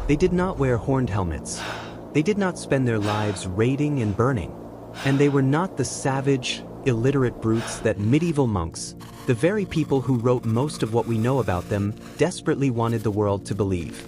They did not wear horned helmets. They did not spend their lives raiding and burning. And they were not the savage, illiterate brutes that medieval monks, the very people who wrote most of what we know about them, desperately wanted the world to believe.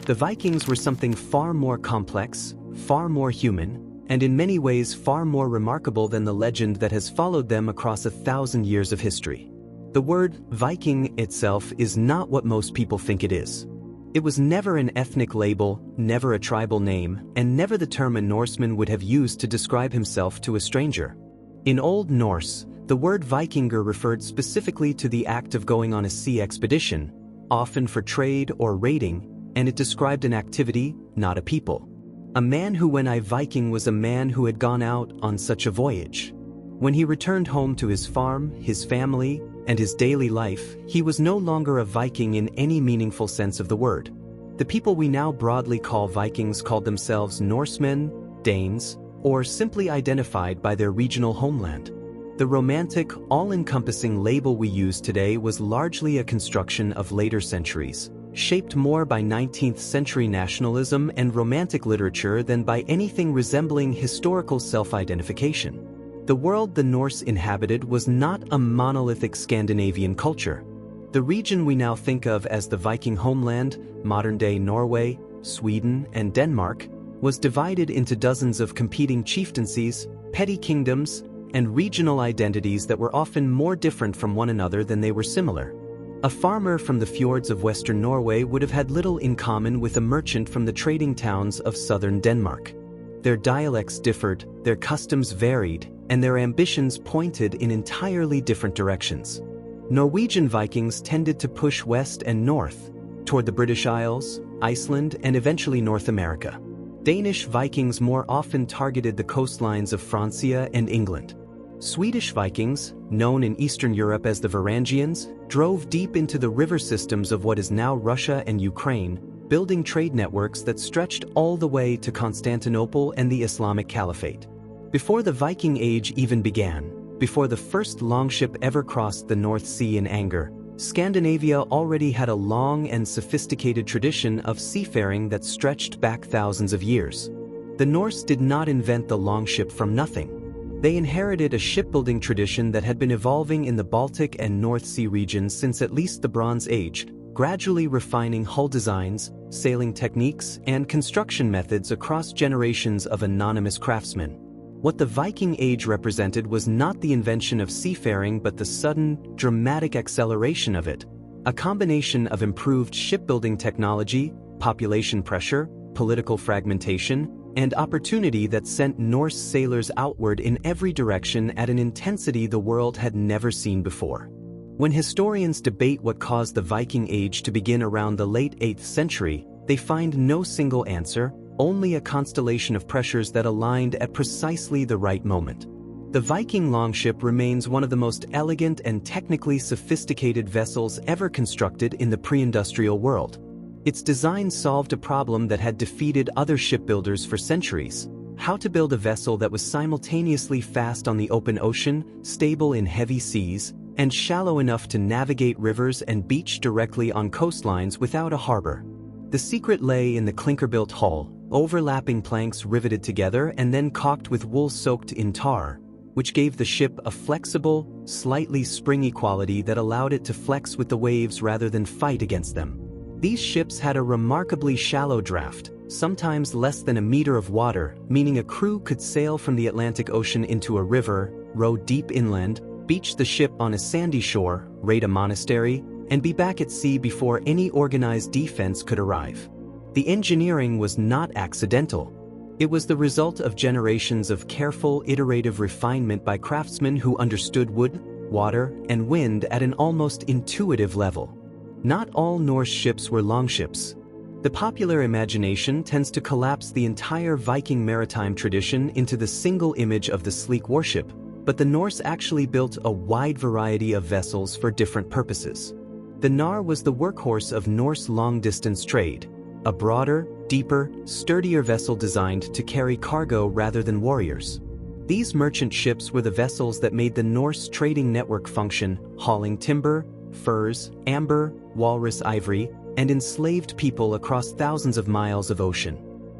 The Vikings were something far more complex, far more human, and in many ways far more remarkable than the legend that has followed them across 1,000 years of history. The word Viking itself is not what most people think it is. It was never an ethnic label, never a tribal name, and never the term a Norseman would have used to describe himself to a stranger. In Old Norse, the word Vikingur referred specifically to the act of going on a sea expedition, often for trade or raiding, and it described an activity, not a people. A man who went a Viking was a man who had gone out on such a voyage. When he returned home to his farm, his family, and his daily life, he was no longer a Viking in any meaningful sense of the word. The people we now broadly call Vikings called themselves Norsemen, Danes, or simply identified by their regional homeland. The romantic, all-encompassing label we use today was largely a construction of later centuries, shaped more by 19th century nationalism and romantic literature than by anything resembling historical self-identification. The world the Norse inhabited was not a monolithic Scandinavian culture. The region we now think of as the Viking homeland, modern-day Norway, Sweden, and Denmark, was divided into dozens of competing chieftaincies, petty kingdoms, and regional identities that were often more different from one another than they were similar. A farmer from the fjords of western Norway would have had little in common with a merchant from the trading towns of southern Denmark. Their dialects differed, their customs varied, and their ambitions pointed in entirely different directions. Norwegian Vikings tended to push west and north, toward the British Isles, Iceland, and eventually North America. Danish Vikings more often targeted the coastlines of Francia and England. Swedish Vikings, known in Eastern Europe as the Varangians, drove deep into the river systems of what is now Russia and Ukraine, building trade networks that stretched all the way to Constantinople and the Islamic Caliphate. Before the Viking Age even began, before the first longship ever crossed the North Sea in anger, Scandinavia already had a long and sophisticated tradition of seafaring that stretched back thousands of years. The Norse did not invent the longship from nothing. They inherited a shipbuilding tradition that had been evolving in the Baltic and North Sea regions since at least the Bronze Age, gradually refining hull designs, sailing techniques, and construction methods across generations of anonymous craftsmen. What the Viking Age represented was not the invention of seafaring but the sudden, dramatic acceleration of it, a combination of improved shipbuilding technology, population pressure, political fragmentation, and opportunity that sent Norse sailors outward in every direction at an intensity the world had never seen before. When historians debate what caused the Viking Age to begin around the late 8th century, they find no single answer, only a constellation of pressures that aligned at precisely the right moment. The Viking longship remains one of the most elegant and technically sophisticated vessels ever constructed in the pre-industrial world. Its design solved a problem that had defeated other shipbuilders for centuries: how to build a vessel that was simultaneously fast on the open ocean, stable in heavy seas, and shallow enough to navigate rivers and beach directly on coastlines without a harbor. The secret lay in the clinker-built hull, overlapping planks riveted together and then caulked with wool soaked in tar, which gave the ship a flexible, slightly springy quality that allowed it to flex with the waves rather than fight against them. These ships had a remarkably shallow draft, sometimes less than a meter of water, meaning a crew could sail from the Atlantic Ocean into a river, row deep inland, beach the ship on a sandy shore, raid a monastery, and be back at sea before any organized defense could arrive. The engineering was not accidental. It was the result of generations of careful, iterative refinement by craftsmen who understood wood, water, and wind at an almost intuitive level. Not all Norse ships were longships. The popular imagination tends to collapse the entire Viking maritime tradition into the single image of the sleek warship, but the Norse actually built a wide variety of vessels for different purposes. The Nar was the workhorse of Norse long-distance trade, a broader, deeper, sturdier vessel designed to carry cargo rather than warriors. These merchant ships were the vessels that made the Norse trading network function, hauling timber, furs, amber, walrus ivory, and enslaved people across thousands of miles of ocean.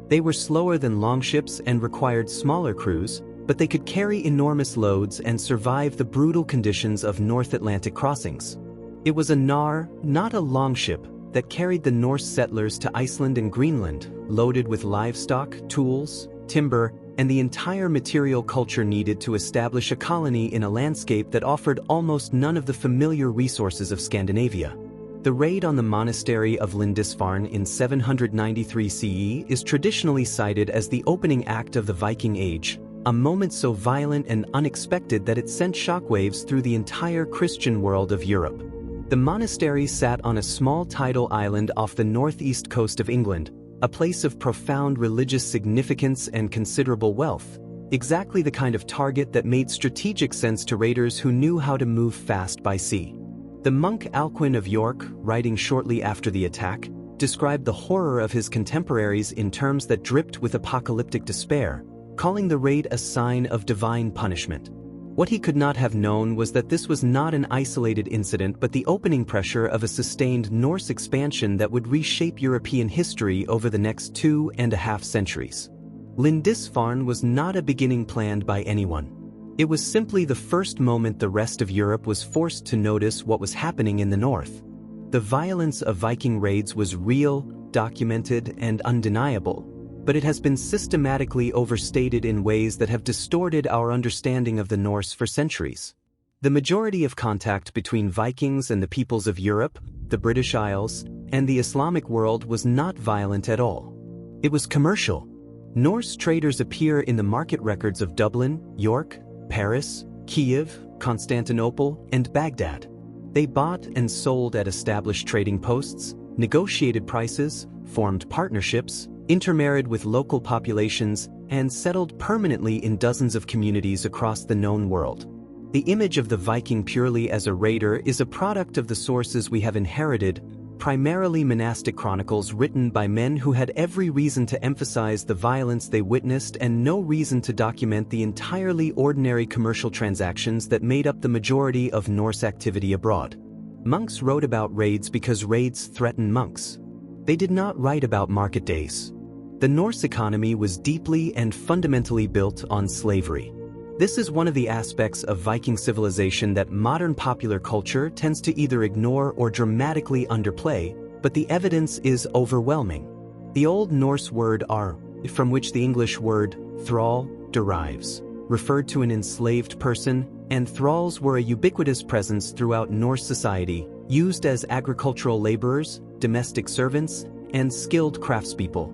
They were slower than longships and required smaller crews, but they could carry enormous loads and survive the brutal conditions of North Atlantic crossings. It was a nar, not a longship, that carried the Norse settlers to Iceland and Greenland, loaded with livestock, tools, timber, and the entire material culture needed to establish a colony in a landscape that offered almost none of the familiar resources of Scandinavia. The raid on the monastery of Lindisfarne in 793 CE is traditionally cited as the opening act of the Viking Age, a moment so violent and unexpected that it sent shockwaves through the entire Christian world of Europe. The monastery sat on a small tidal island off the northeast coast of England, a place of profound religious significance and considerable wealth, exactly the kind of target that made strategic sense to raiders who knew how to move fast by sea. The monk Alcuin of York, writing shortly after the attack, described the horror of his contemporaries in terms that dripped with apocalyptic despair, calling the raid a sign of divine punishment. What he could not have known was that this was not an isolated incident but the opening pressure of a sustained Norse expansion that would reshape European history over the next 2.5 centuries. Lindisfarne was not a beginning planned by anyone. It was simply the first moment the rest of Europe was forced to notice what was happening in the north. The violence of Viking raids was real, documented, and undeniable, but it has been systematically overstated in ways that have distorted our understanding of the Norse for centuries. The majority of contact between Vikings and the peoples of Europe, the British Isles, and the Islamic world was not violent at all. It was commercial. Norse traders appear in the market records of Dublin, York, Paris, Kiev, Constantinople, and Baghdad. They bought and sold at established trading posts, negotiated prices, formed partnerships, intermarried with local populations, and settled permanently in dozens of communities across the known world. The image of the Viking purely as a raider is a product of the sources we have inherited, primarily monastic chronicles written by men who had every reason to emphasize the violence they witnessed and no reason to document the entirely ordinary commercial transactions that made up the majority of Norse activity abroad. Monks wrote about raids because raids threatened monks. They did not write about market days. The Norse economy was deeply and fundamentally built on slavery. This is one of the aspects of Viking civilization that modern popular culture tends to either ignore or dramatically underplay, but the evidence is overwhelming. The Old Norse word ar, from which the English word thrall derives, referred to an enslaved person, and thralls were a ubiquitous presence throughout Norse society, used as agricultural laborers, domestic servants, and skilled craftspeople.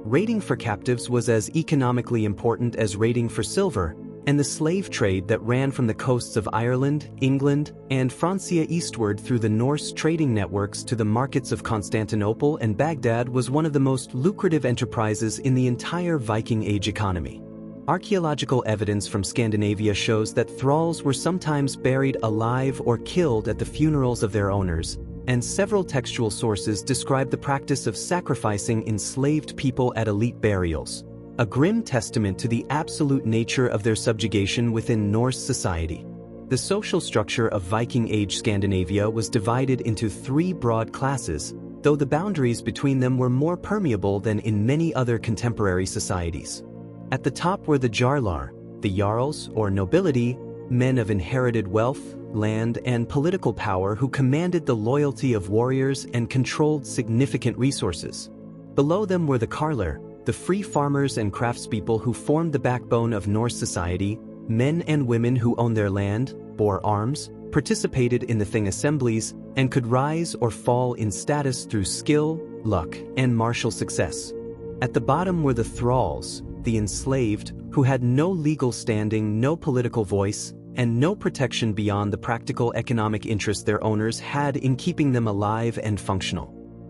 Raiding for captives was as economically important as raiding for silver, and the slave trade that ran from the coasts of Ireland, England, and Francia eastward through the Norse trading networks to the markets of Constantinople and Baghdad was one of the most lucrative enterprises in the entire Viking Age economy. Archaeological evidence from Scandinavia shows that thralls were sometimes buried alive or killed at the funerals of their owners, and several textual sources describe the practice of sacrificing enslaved people at elite burials, a grim testament to the absolute nature of their subjugation within Norse society. The social structure of Viking Age Scandinavia was divided into 3 broad classes, though the boundaries between them were more permeable than in many other contemporary societies. At the top were the jarlar, the jarls or nobility, men of inherited wealth, land, and political power who commanded the loyalty of warriors and controlled significant resources. Below them were the carlar, the free farmers and craftspeople who formed the backbone of Norse society, men and women who owned their land, bore arms, participated in the thing assemblies, and could rise or fall in status through skill, luck, and martial success. At the bottom were the thralls, the enslaved, who had no legal standing, no political voice, and no protection beyond the practical economic interest their owners had in keeping them alive and functional.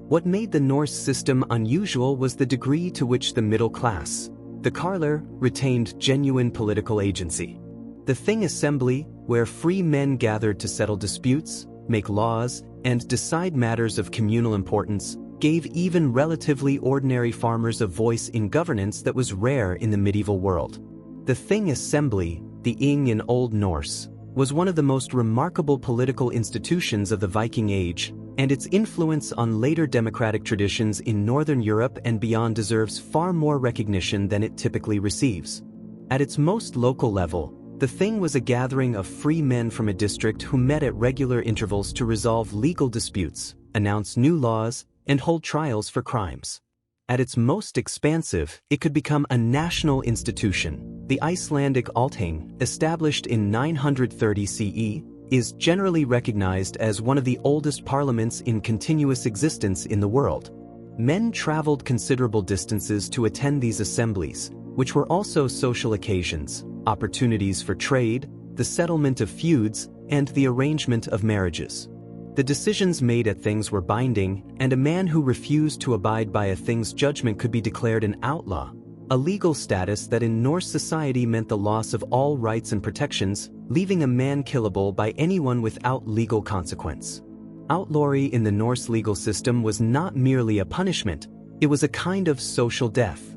What made the Norse system unusual was the degree to which the middle class, the carlar, retained genuine political agency. The thing assembly, where free men gathered to settle disputes, make laws, and decide matters of communal importance, gave even relatively ordinary farmers a voice in governance that was rare in the medieval world. The thing assembly, the ing in Old Norse, was one of the most remarkable political institutions of the Viking Age, and its influence on later democratic traditions in Northern Europe and beyond deserves far more recognition than it typically receives. At its most local level, the Thing was a gathering of free men from a district who met at regular intervals to resolve legal disputes, announce new laws, and hold trials for crimes. At its most expansive, it could become a national institution. The Icelandic Althing, established in 930 CE, is generally recognized as one of the oldest parliaments in continuous existence in the world. Men traveled considerable distances to attend these assemblies, which were also social occasions, opportunities for trade, the settlement of feuds, and the arrangement of marriages. The decisions made at things were binding, and a man who refused to abide by a thing's judgment could be declared an outlaw, a legal status that in Norse society meant the loss of all rights and protections, leaving a man killable by anyone without legal consequence. Outlawry in the Norse legal system was not merely a punishment, it was a kind of social death.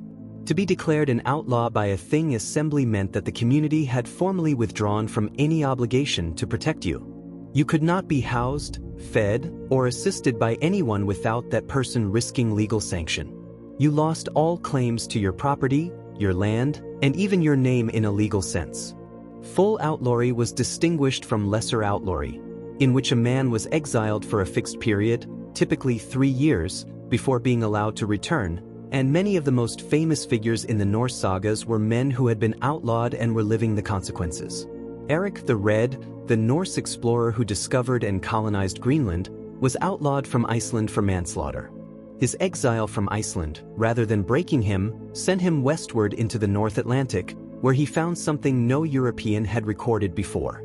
To be declared an outlaw by a thing assembly meant that the community had formally withdrawn from any obligation to protect you. You could not be housed, fed, or assisted by anyone without that person risking legal sanction. You lost all claims to your property, your land, and even your name in a legal sense. Full outlawry was distinguished from lesser outlawry, in which a man was exiled for a fixed period, typically 3 years, before being allowed to return, and many of the most famous figures in the Norse sagas were men who had been outlawed and were living the consequences. Eric the Red, the Norse explorer who discovered and colonized Greenland, was outlawed from Iceland for manslaughter. His exile from Iceland, rather than breaking him, sent him westward into the North Atlantic, where he found something no European had recorded before.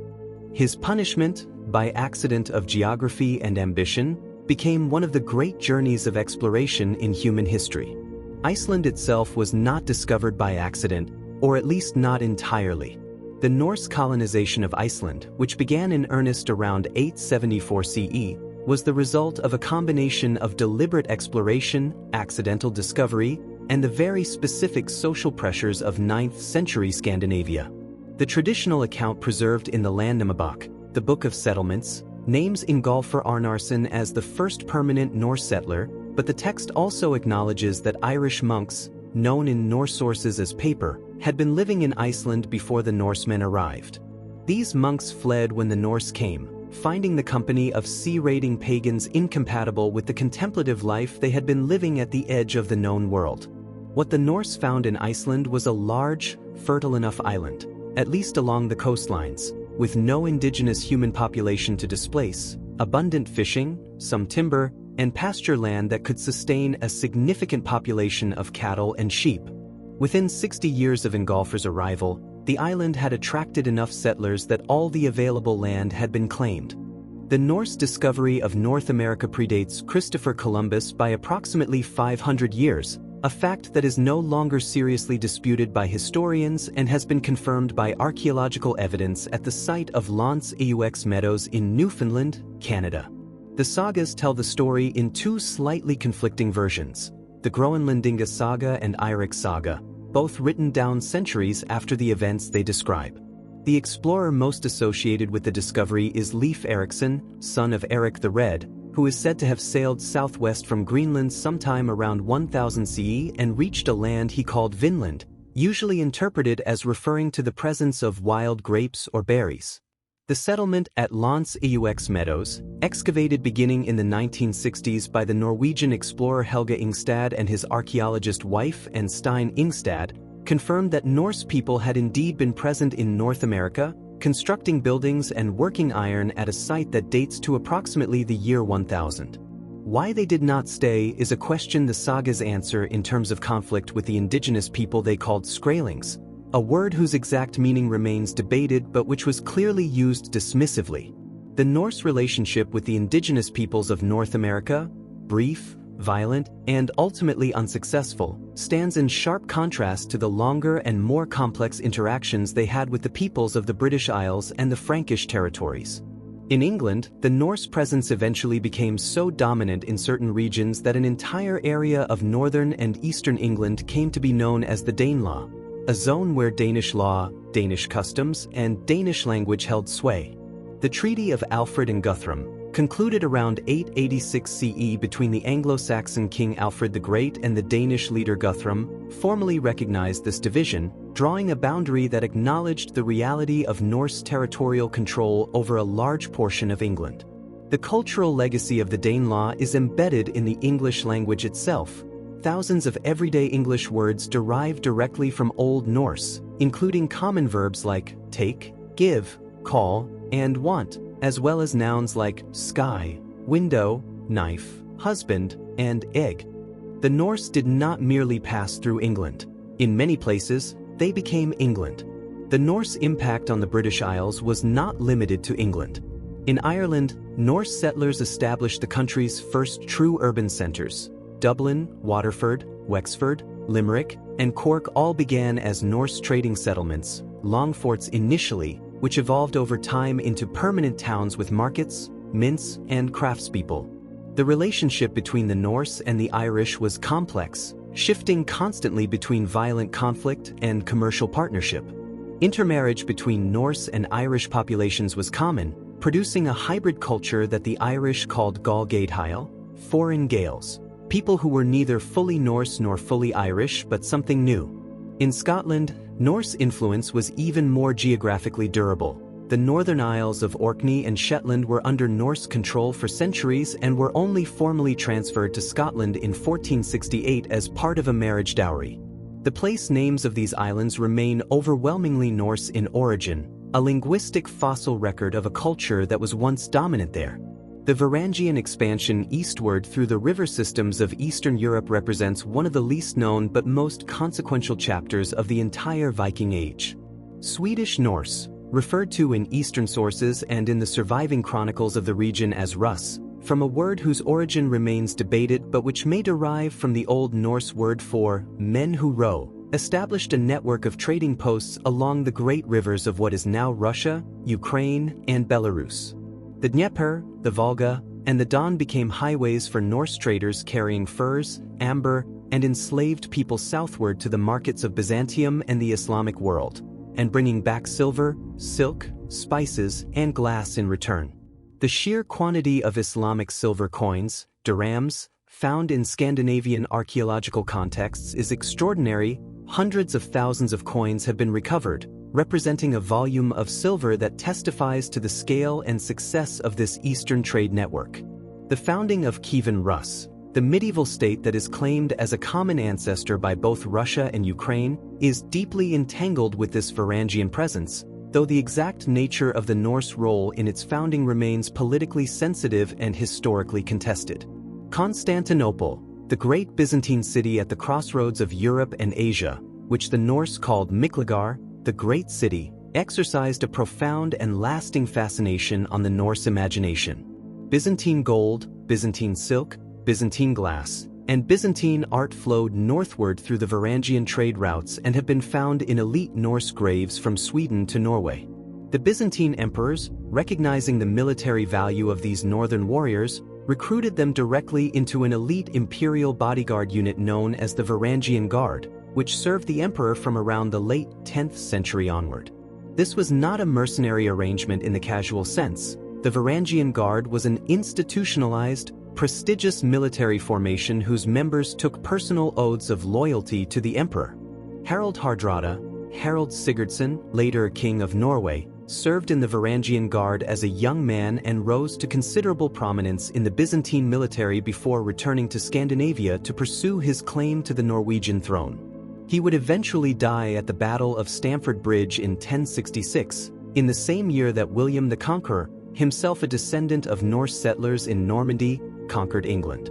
His punishment, by accident of geography and ambition, became one of the great journeys of exploration in human history. Iceland itself was not discovered by accident, or at least not entirely. The Norse colonization of Iceland, which began in earnest around 874 CE, was the result of a combination of deliberate exploration, accidental discovery, and the very specific social pressures of 9th century Scandinavia. The traditional account preserved in the Landnámabók, the Book of Settlements, names Ingólfur Arnarson as the first permanent Norse settler, but the text also acknowledges that Irish monks, known in Norse sources as paper, had been living in Iceland before the Norsemen arrived. These monks fled when the Norse came, finding the company of sea-raiding pagans incompatible with the contemplative life they had been living at the edge of the known world. What the Norse found in Iceland was a large, fertile enough island, at least along the coastlines, with no indigenous human population to displace, abundant fishing, some timber, and pasture land that could sustain a significant population of cattle and sheep. Within 60 years of Ingólfur's arrival, the island had attracted enough settlers that all the available land had been claimed. The Norse discovery of North America predates Christopher Columbus by approximately 500 years, a fact that is no longer seriously disputed by historians and has been confirmed by archaeological evidence at the site of L'Anse aux Meadows in Newfoundland, Canada. The sagas tell the story in two slightly conflicting versions, the Groenlandinga Saga and Eirik Saga, both written down centuries after the events they describe. The explorer most associated with the discovery is Leif Erikson, son of Eric the Red, who is said to have sailed southwest from Greenland sometime around 1000 CE and reached a land he called Vinland, usually interpreted as referring to the presence of wild grapes or berries. The settlement at L'Anse aux Meadows, excavated beginning in the 1960s by the Norwegian explorer Helge Ingstad and his archaeologist wife and Stein Ingstad, confirmed that Norse people had indeed been present in North America, constructing buildings and working iron at a site that dates to approximately the year 1000. Why they did not stay is a question the sagas answer in terms of conflict with the indigenous people they called Skrælings, a word whose exact meaning remains debated but which was clearly used dismissively. The Norse relationship with the indigenous peoples of North America, brief, violent, and ultimately unsuccessful, stands in sharp contrast to the longer and more complex interactions they had with the peoples of the British Isles and the Frankish territories. In England, the Norse presence eventually became so dominant in certain regions that an entire area of northern and eastern England came to be known as the Danelaw, a zone where Danish law, Danish customs, and Danish language held sway. The Treaty of Alfred and Guthrum, concluded around 886 CE between the Anglo-Saxon king Alfred the Great and the Danish leader Guthrum, formally recognized this division, drawing a boundary that acknowledged the reality of Norse territorial control over a large portion of England. The cultural legacy of the Danelaw is embedded in the English language itself. Thousands of everyday English words derive directly from Old Norse, including common verbs like take, give, call, and want, as well as nouns like sky, window, knife, husband, and egg. The Norse did not merely pass through England. In many places, they became England. The Norse impact on the British Isles was not limited to England. In Ireland, Norse settlers established the country's first true urban centers. Dublin, Waterford, Wexford, Limerick, and Cork all began as Norse trading settlements, long forts initially, which evolved over time into permanent towns with markets, mints, and craftspeople. The relationship between the Norse and the Irish was complex, shifting constantly between violent conflict and commercial partnership. Intermarriage between Norse and Irish populations was common, producing a hybrid culture that the Irish called Gál Gaedhail, foreign Gaels, people who were neither fully Norse nor fully Irish but something new. In Scotland, Norse influence was even more geographically durable. The Northern Isles of Orkney and Shetland were under Norse control for centuries and were only formally transferred to Scotland in 1468 as part of a marriage dowry. The place names of these islands remain overwhelmingly Norse in origin, a linguistic fossil record of a culture that was once dominant there. The Varangian expansion eastward through the river systems of Eastern Europe represents one of the least known but most consequential chapters of the entire Viking Age. Swedish Norse, referred to in Eastern sources and in the surviving chronicles of the region as Russ, from a word whose origin remains debated but which may derive from the Old Norse word for men who row, established a network of trading posts along the great rivers of what is now Russia, Ukraine, and Belarus. The Dnieper, the Volga, and the Don became highways for Norse traders carrying furs, amber, and enslaved people southward to the markets of Byzantium and the Islamic world, and bringing back silver, silk, spices, and glass in return. The sheer quantity of Islamic silver coins, dirhams, found in Scandinavian archaeological contexts is extraordinary. Hundreds of thousands of coins have been recovered, representing a volume of silver that testifies to the scale and success of this Eastern trade network. The founding of Kievan Rus, the medieval state that is claimed as a common ancestor by both Russia and Ukraine, is deeply entangled with this Varangian presence, though the exact nature of the Norse role in its founding remains politically sensitive and historically contested. Constantinople, the great Byzantine city at the crossroads of Europe and Asia, which the Norse called Miklagar, the Great City, exercised a profound and lasting fascination on the Norse imagination. Byzantine gold, Byzantine silk, Byzantine glass, and Byzantine art flowed northward through the Varangian trade routes and have been found in elite Norse graves from Sweden to Norway. The Byzantine emperors, recognizing the military value of these northern warriors, recruited them directly into an elite imperial bodyguard unit known as the Varangian Guard, which served the emperor from around the late 10th century onward. This was not a mercenary arrangement in the casual sense. The Varangian Guard was an institutionalized, prestigious military formation whose members took personal oaths of loyalty to the emperor. Harald Hardrada, Harald Sigurdsson, later King of Norway, served in the Varangian Guard as a young man and rose to considerable prominence in the Byzantine military before returning to Scandinavia to pursue his claim to the Norwegian throne. He would eventually die at the Battle of Stamford Bridge in 1066, in the same year that William the Conqueror, himself a descendant of Norse settlers in Normandy, conquered England.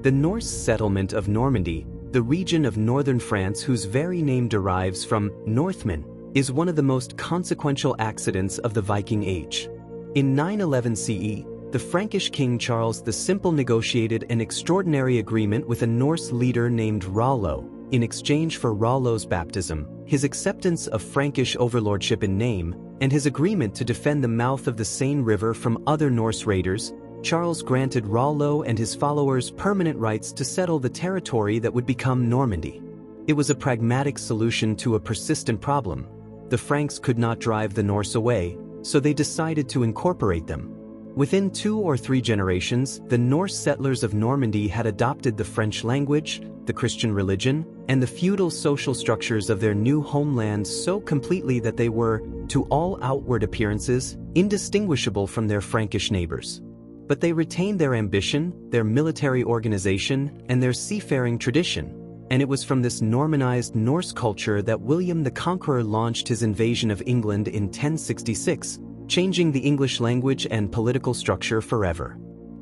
The Norse settlement of Normandy, the region of northern France whose very name derives from Northmen, is one of the most consequential accidents of the Viking Age. In 911 CE, the Frankish king Charles the Simple negotiated an extraordinary agreement with a Norse leader named Rollo, in exchange for Rollo's baptism, his acceptance of Frankish overlordship in name, and his agreement to defend the mouth of the Seine River from other Norse raiders. Charles granted Rollo and his followers permanent rights to settle the territory that would become Normandy. It was a pragmatic solution to a persistent problem. The Franks could not drive the Norse away, so they decided to incorporate them. Within 2 or 3 generations, the Norse settlers of Normandy had adopted the French language, the Christian religion, and the feudal social structures of their new homeland so completely that they were, to all outward appearances, indistinguishable from their Frankish neighbors. But they retained their ambition, their military organization, and their seafaring tradition, and it was from this Normanized Norse culture that William the Conqueror launched his invasion of England in 1066, changing the English language and political structure forever.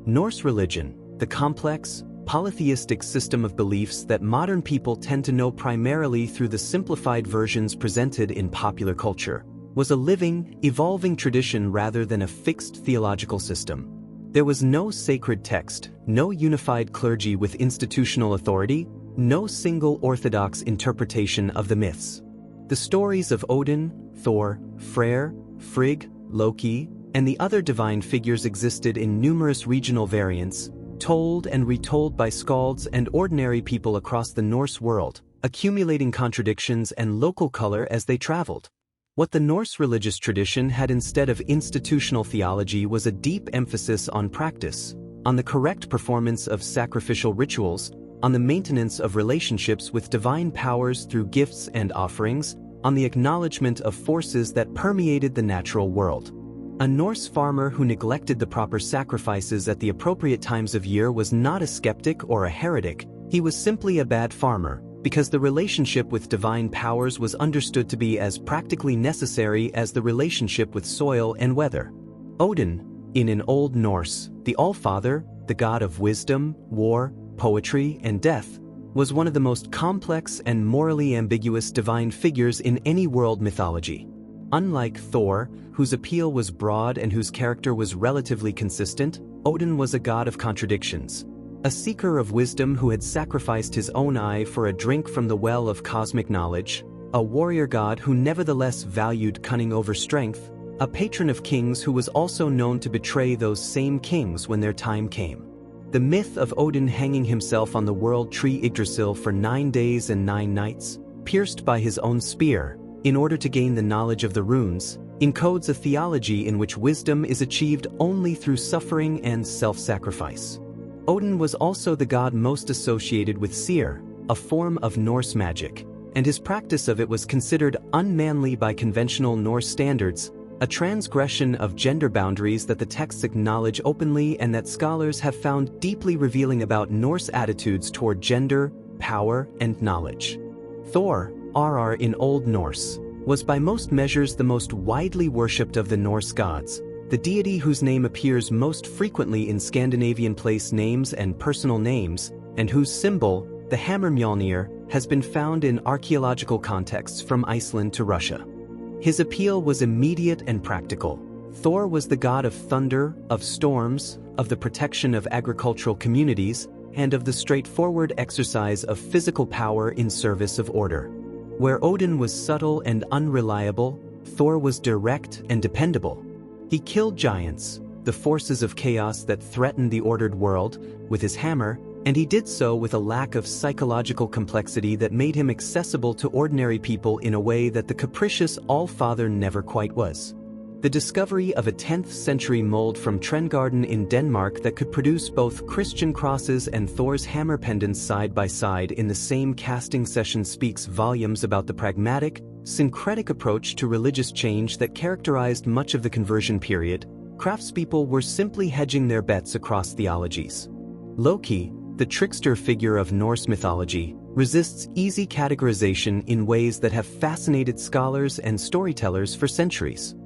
Norse religion, the complex, polytheistic system of beliefs that modern people tend to know primarily through the simplified versions presented in popular culture, was a living, evolving tradition rather than a fixed theological system. There was no sacred text, no unified clergy with institutional authority, no single orthodox interpretation of the myths. The stories of Odin, Thor, Freyr, Frigg, Loki, and the other divine figures existed in numerous regional variants, told and retold by skalds and ordinary people across the Norse world, accumulating contradictions and local color as they traveled. What the Norse religious tradition had instead of institutional theology was a deep emphasis on practice, on the correct performance of sacrificial rituals, on the maintenance of relationships with divine powers through gifts and offerings, on the acknowledgement of forces that permeated the natural world. A Norse farmer who neglected the proper sacrifices at the appropriate times of year was not a skeptic or a heretic, he was simply a bad farmer, because the relationship with divine powers was understood to be as practically necessary as the relationship with soil and weather. Odin, in Old Norse, the Allfather, the god of wisdom, war, poetry, and death, was one of the most complex and morally ambiguous divine figures in any world mythology. Unlike Thor, whose appeal was broad and whose character was relatively consistent, Odin was a god of contradictions. A seeker of wisdom who had sacrificed his own eye for a drink from the well of cosmic knowledge, a warrior god who nevertheless valued cunning over strength, a patron of kings who was also known to betray those same kings when their time came. The myth of Odin hanging himself on the world tree Yggdrasil for 9 days and 9 nights, pierced by his own spear, in order to gain the knowledge of the runes, encodes a theology in which wisdom is achieved only through suffering and self-sacrifice. Odin was also the god most associated with Seer, a form of Norse magic, and his practice of it was considered unmanly by conventional Norse standards, a transgression of gender boundaries that the texts acknowledge openly and that scholars have found deeply revealing about Norse attitudes toward gender, power, and knowledge. Thor, in Old Norse, was by most measures the most widely worshipped of the Norse gods, the deity whose name appears most frequently in Scandinavian place names and personal names, and whose symbol, the hammer Mjolnir, has been found in archaeological contexts from Iceland to Russia. His appeal was immediate and practical. Thor was the god of thunder, of storms, of the protection of agricultural communities, and of the straightforward exercise of physical power in service of order. Where Odin was subtle and unreliable, Thor was direct and dependable. He killed giants, the forces of chaos that threatened the ordered world, with his hammer, and he did so with a lack of psychological complexity that made him accessible to ordinary people in a way that the capricious Allfather never quite was. The discovery of a 10th century mold from Trengarden in Denmark that could produce both Christian crosses and Thor's hammer pendants side by side in the same casting session speaks volumes about the pragmatic, syncretic approach to religious change that characterized much of the conversion period. Craftspeople were simply hedging their bets across theologies. Loki, the trickster figure of Norse mythology, resists easy categorization in ways that have fascinated scholars and storytellers for centuries.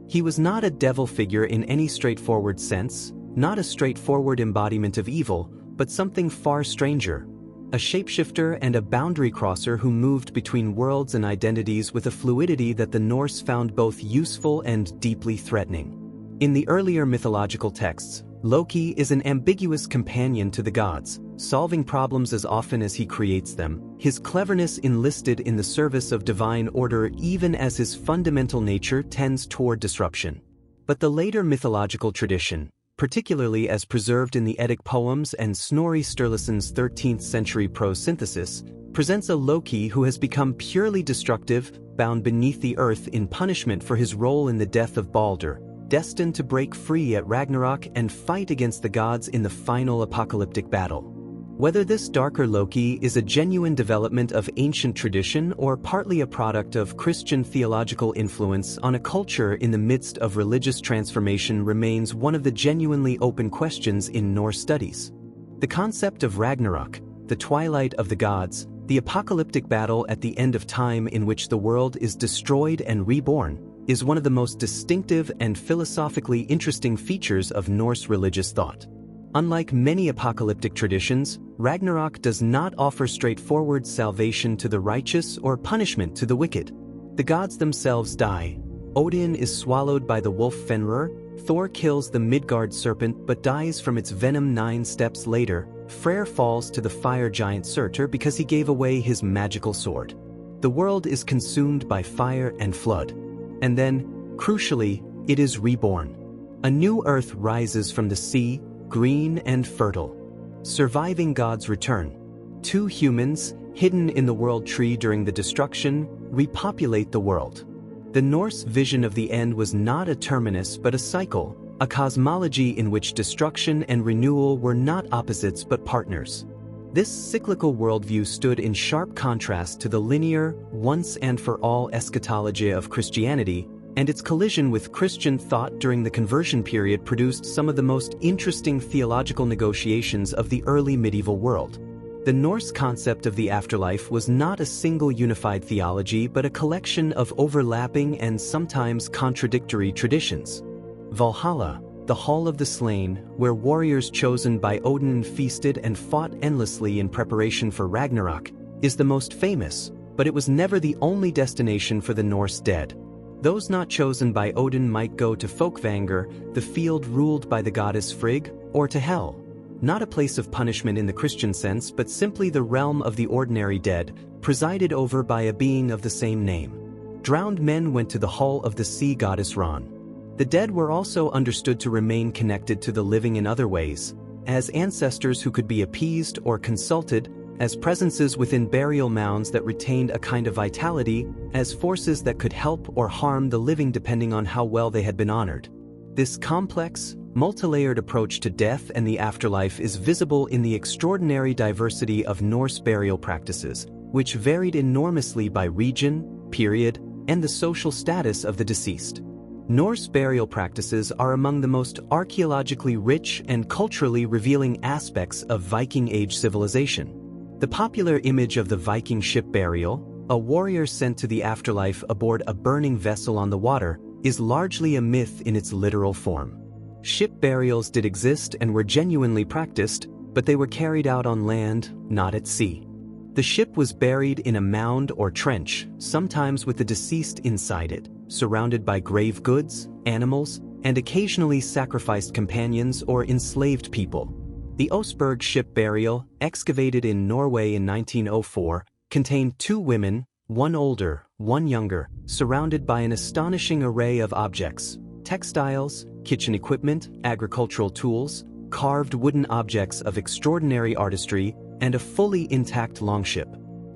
He was not a devil figure in any straightforward sense, not a straightforward embodiment of evil, but something far stranger, a shapeshifter and a boundary crosser who moved between worlds and identities with a fluidity that the Norse found both useful and deeply threatening. In the earlier mythological texts, Loki is an ambiguous companion to the gods, solving problems as often as he creates them, his cleverness enlisted in the service of divine order even as his fundamental nature tends toward disruption. But the later mythological tradition, particularly as preserved in the Eddic poems and Snorri Sturluson's 13th century prose synthesis, presents a Loki who has become purely destructive, bound beneath the earth in punishment for his role in the death of Balder, destined to break free at Ragnarok and fight against the gods in the final apocalyptic battle. Whether this darker Loki is a genuine development of ancient tradition or partly a product of Christian theological influence on a culture in the midst of religious transformation remains one of the genuinely open questions in Norse studies. The concept of Ragnarok, the twilight of the gods, the apocalyptic battle at the end of time in which the world is destroyed and reborn, is one of the most distinctive and philosophically interesting features of Norse religious thought. Unlike many apocalyptic traditions, Ragnarok does not offer straightforward salvation to the righteous or punishment to the wicked. The gods themselves die. Odin is swallowed by the wolf Fenrir, Thor kills the Midgard serpent but dies from its venom 9 steps later, Freyr falls to the fire giant Surtur because he gave away his magical sword. The world is consumed by fire and flood. And then, crucially, it is reborn. A new earth rises from the sea, green and fertile. Surviving gods return. 2 humans, hidden in the world tree during the destruction, repopulate the world. The Norse vision of the end was not a terminus but a cycle, a cosmology in which destruction and renewal were not opposites but partners. This cyclical worldview stood in sharp contrast to the linear, once-and-for-all eschatology of Christianity, and its collision with Christian thought during the conversion period produced some of the most interesting theological negotiations of the early medieval world. The Norse concept of the afterlife was not a single unified theology but a collection of overlapping and sometimes contradictory traditions. Valhalla, the Hall of the Slain, where warriors chosen by Odin feasted and fought endlessly in preparation for Ragnarok, is the most famous, but it was never the only destination for the Norse dead. Those not chosen by Odin might go to Folkvanger, the field ruled by the goddess Frigg, or to Hell. Not a place of punishment in the Christian sense, but simply the realm of the ordinary dead, presided over by a being of the same name. Drowned men went to the Hall of the sea goddess Ran. The dead were also understood to remain connected to the living in other ways, as ancestors who could be appeased or consulted, as presences within burial mounds that retained a kind of vitality, as forces that could help or harm the living depending on how well they had been honored. This complex, multi-layered approach to death and the afterlife is visible in the extraordinary diversity of Norse burial practices, which varied enormously by region, period, and the social status of the deceased. Norse burial practices are among the most archaeologically rich and culturally revealing aspects of Viking Age civilization. The popular image of the Viking ship burial, a warrior sent to the afterlife aboard a burning vessel on the water, is largely a myth in its literal form. Ship burials did exist and were genuinely practiced, but they were carried out on land, not at sea. The ship was buried in a mound or trench, sometimes with the deceased inside it, surrounded by grave goods, animals, and occasionally sacrificed companions or enslaved people. The Oseberg ship burial, excavated in Norway in 1904, contained 2 women, one older, one younger, surrounded by an astonishing array of objects: textiles, kitchen equipment, agricultural tools, carved wooden objects of extraordinary artistry, and a fully intact longship.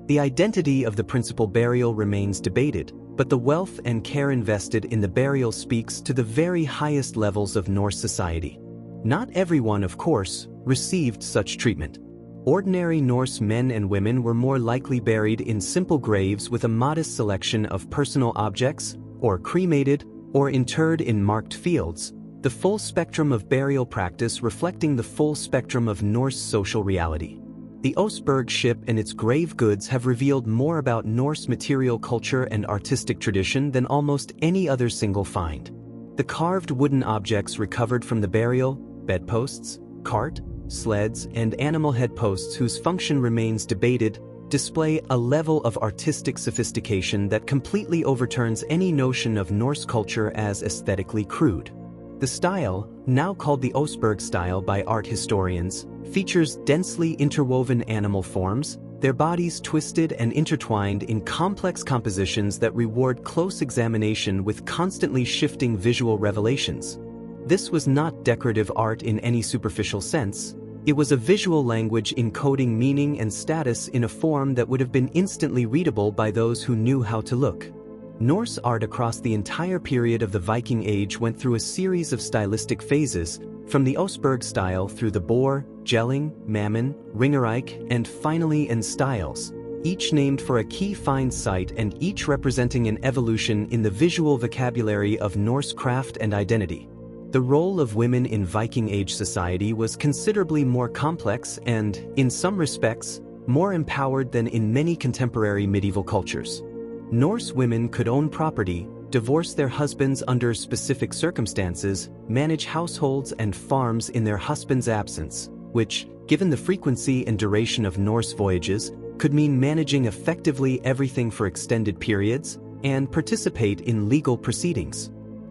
The identity of the principal burial remains debated, but the wealth and care invested in the burial speaks to the very highest levels of Norse society. Not everyone, of course, received such treatment. Ordinary Norse men and women were more likely buried in simple graves with a modest selection of personal objects, or cremated, or interred in marked fields, the full spectrum of burial practice reflecting the full spectrum of Norse social reality. The Oseberg ship and its grave goods have revealed more about Norse material culture and artistic tradition than almost any other single find. The carved wooden objects recovered from the burial, bedposts, cart, sleds, and animal head posts whose function remains debated, display a level of artistic sophistication that completely overturns any notion of Norse culture as aesthetically crude. The style, now called the Oseberg style by art historians, features densely interwoven animal forms, their bodies twisted and intertwined in complex compositions that reward close examination with constantly shifting visual revelations. This was not decorative art in any superficial sense. It was a visual language encoding meaning and status in a form that would have been instantly readable by those who knew how to look. Norse art across the entire period of the Viking Age went through a series of stylistic phases, from the Østberg style through the Boar, Jelling, Mammon, Ringerike, and finally in styles, each named for a key find site and each representing an evolution in the visual vocabulary of Norse craft and identity. The role of women in Viking Age society was considerably more complex and, in some respects, more empowered than in many contemporary medieval cultures. Norse women could own property, divorce their husbands under specific circumstances, manage households and farms in their husband's absence, which, given the frequency and duration of Norse voyages, could mean managing effectively everything for extended periods, and participate in legal proceedings.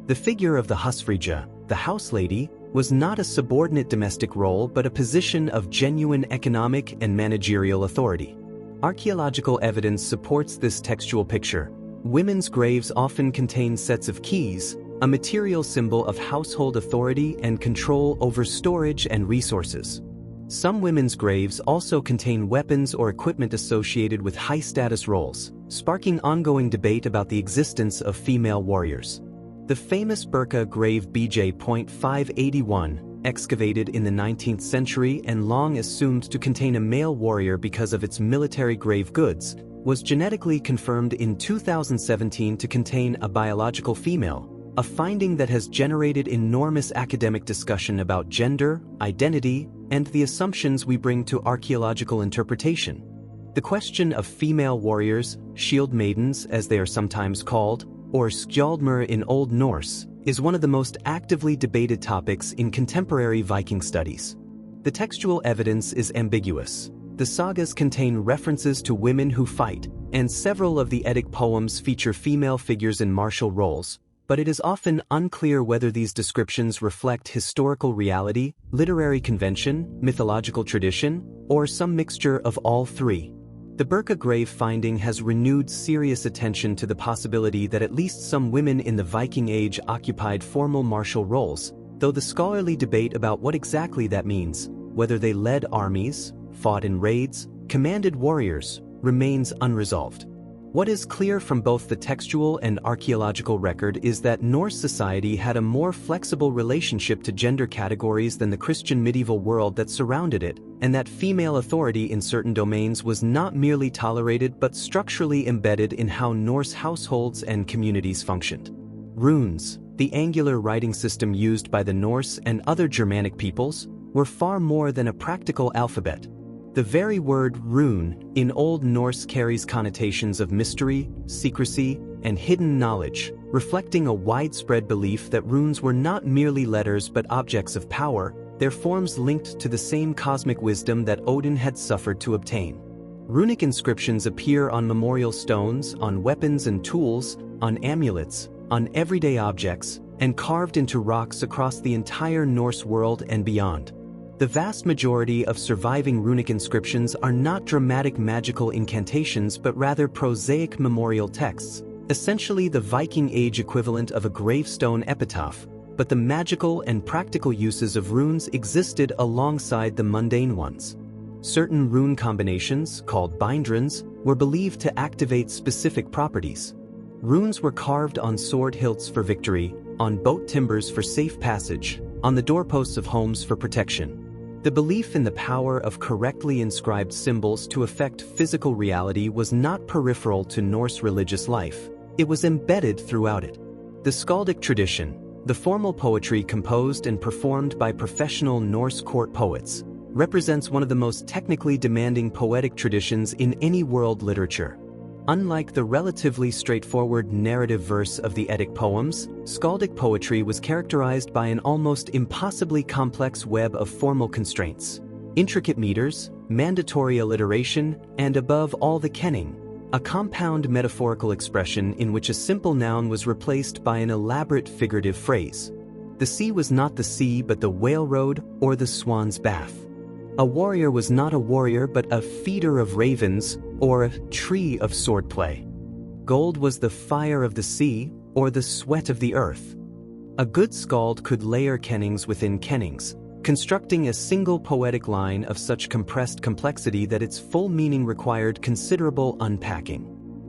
The figure of the husfrige, the house lady, was not a subordinate domestic role but a position of genuine economic and managerial authority. Archaeological evidence supports this textual picture. Women's graves often contain sets of keys, a material symbol of household authority and control over storage and resources. Some women's graves also contain weapons or equipment associated with high-status roles, sparking ongoing debate about the existence of female warriors. The famous Birka grave BJ.581, excavated in the 19th century and long assumed to contain a male warrior because of its military grave goods, was genetically confirmed in 2017 to contain a biological female, a finding that has generated enormous academic discussion about gender, identity, and the assumptions we bring to archaeological interpretation. The question of female warriors, shield maidens as they are sometimes called, or skjoldmur in Old Norse, is one of the most actively debated topics in contemporary Viking studies. The textual evidence is ambiguous. The sagas contain references to women who fight, and several of the Eddic poems feature female figures in martial roles, but it is often unclear whether these descriptions reflect historical reality, literary convention, mythological tradition, or some mixture of all three. The Birka grave finding has renewed serious attention to the possibility that at least some women in the Viking Age occupied formal martial roles, though the scholarly debate about what exactly that means, whether they led armies, fought in raids, commanded warriors, remains unresolved. What is clear from both the textual and archaeological record is that Norse society had a more flexible relationship to gender categories than the Christian medieval world that surrounded it, and that female authority in certain domains was not merely tolerated but structurally embedded in how Norse households and communities functioned. Runes, the angular writing system used by the Norse and other Germanic peoples, were far more than a practical alphabet. The very word rune in Old Norse carries connotations of mystery, secrecy, and hidden knowledge, reflecting a widespread belief that runes were not merely letters but objects of power, their forms linked to the same cosmic wisdom that Odin had suffered to obtain. Runic inscriptions appear on memorial stones, on weapons and tools, on amulets, on everyday objects, and carved into rocks across the entire Norse world and beyond. The vast majority of surviving runic inscriptions are not dramatic magical incantations but rather prosaic memorial texts, essentially the Viking Age equivalent of a gravestone epitaph, but the magical and practical uses of runes existed alongside the mundane ones. Certain rune combinations, called bindruns, were believed to activate specific properties. Runes were carved on sword hilts for victory, on boat timbers for safe passage, on the doorposts of homes for protection. The belief in the power of correctly inscribed symbols to affect physical reality was not peripheral to Norse religious life, it was embedded throughout it. The skaldic tradition, the formal poetry composed and performed by professional Norse court poets, represents one of the most technically demanding poetic traditions in any world literature. Unlike the relatively straightforward narrative verse of the Eddic poems, skaldic poetry was characterized by an almost impossibly complex web of formal constraints. Intricate meters, mandatory alliteration, and above all the kenning, a compound metaphorical expression in which a simple noun was replaced by an elaborate figurative phrase. The sea was not the sea but the whale road or the swan's bath. A warrior was not a warrior but a feeder of ravens, or a tree of swordplay. Gold was the fire of the sea, or the sweat of the earth. A good skald could layer kennings within kennings, constructing a single poetic line of such compressed complexity that its full meaning required considerable unpacking.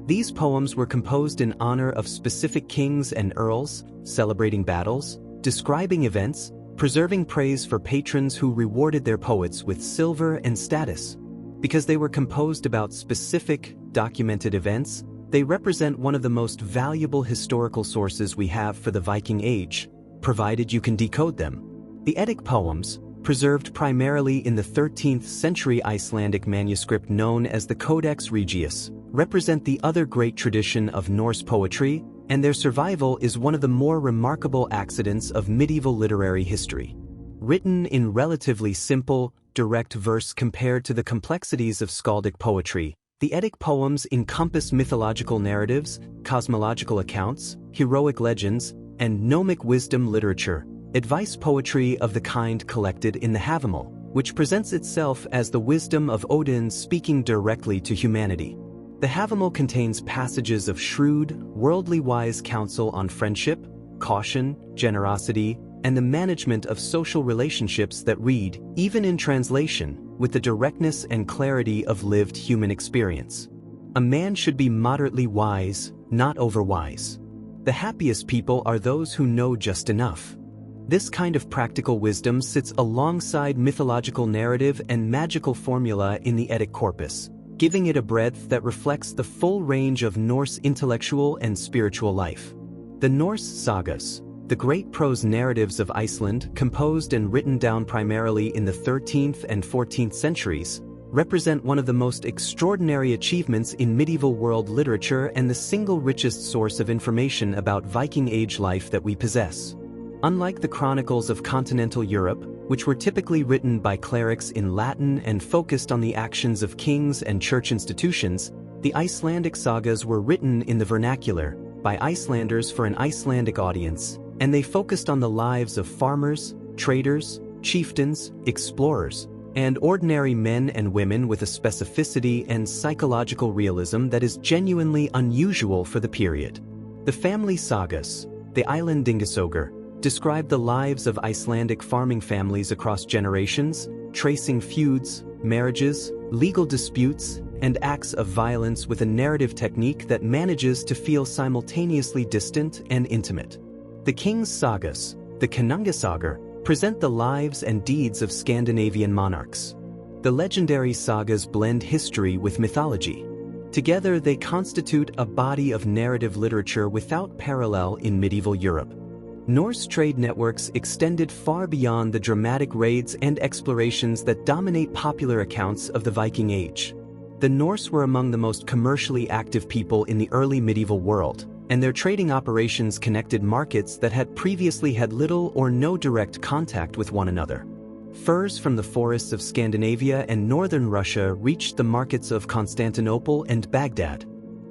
These poems were composed in honor of specific kings and earls, celebrating battles, describing events, preserving praise for patrons who rewarded their poets with silver and status. Because they were composed about specific, documented events, they represent one of the most valuable historical sources we have for the Viking Age, provided you can decode them. The Eddic poems, preserved primarily in the 13th century Icelandic manuscript known as the Codex Regius, represent the other great tradition of Norse poetry, and their survival is one of the more remarkable accidents of medieval literary history. Written in relatively simple, direct verse compared to the complexities of skaldic poetry, the Eddic poems encompass mythological narratives, cosmological accounts, heroic legends, and gnomic wisdom literature, advice poetry of the kind collected in the Havamal, which presents itself as the wisdom of Odin speaking directly to humanity. The Havamal contains passages of shrewd, worldly wise counsel on friendship, caution, generosity, and the management of social relationships that read, even in translation, with the directness and clarity of lived human experience. A man should be moderately wise, not overwise. The happiest people are those who know just enough. This kind of practical wisdom sits alongside mythological narrative and magical formula in the Eddic corpus, giving it a breadth that reflects the full range of Norse intellectual and spiritual life. The Norse sagas, the great prose narratives of Iceland, composed and written down primarily in the 13th and 14th centuries, represent one of the most extraordinary achievements in medieval world literature and the single richest source of information about Viking Age life that we possess. Unlike the chronicles of continental Europe, which were typically written by clerics in Latin and focused on the actions of kings and church institutions, the Icelandic sagas were written in the vernacular, by Icelanders for an Icelandic audience, and they focused on the lives of farmers, traders, chieftains, explorers, and ordinary men and women with a specificity and psychological realism that is genuinely unusual for the period. The family sagas, the Islandingasogur, describe the lives of Icelandic farming families across generations, tracing feuds, marriages, legal disputes, and acts of violence with a narrative technique that manages to feel simultaneously distant and intimate. The King's Sagas, the Konungasagur, present the lives and deeds of Scandinavian monarchs. The legendary sagas blend history with mythology. Together they constitute a body of narrative literature without parallel in medieval Europe. Norse trade networks extended far beyond the dramatic raids and explorations that dominate popular accounts of the Viking Age. The Norse were among the most commercially active people in the early medieval world, and their trading operations connected markets that had previously had little or no direct contact with one another. Furs from the forests of Scandinavia and northern Russia reached the markets of Constantinople and Baghdad.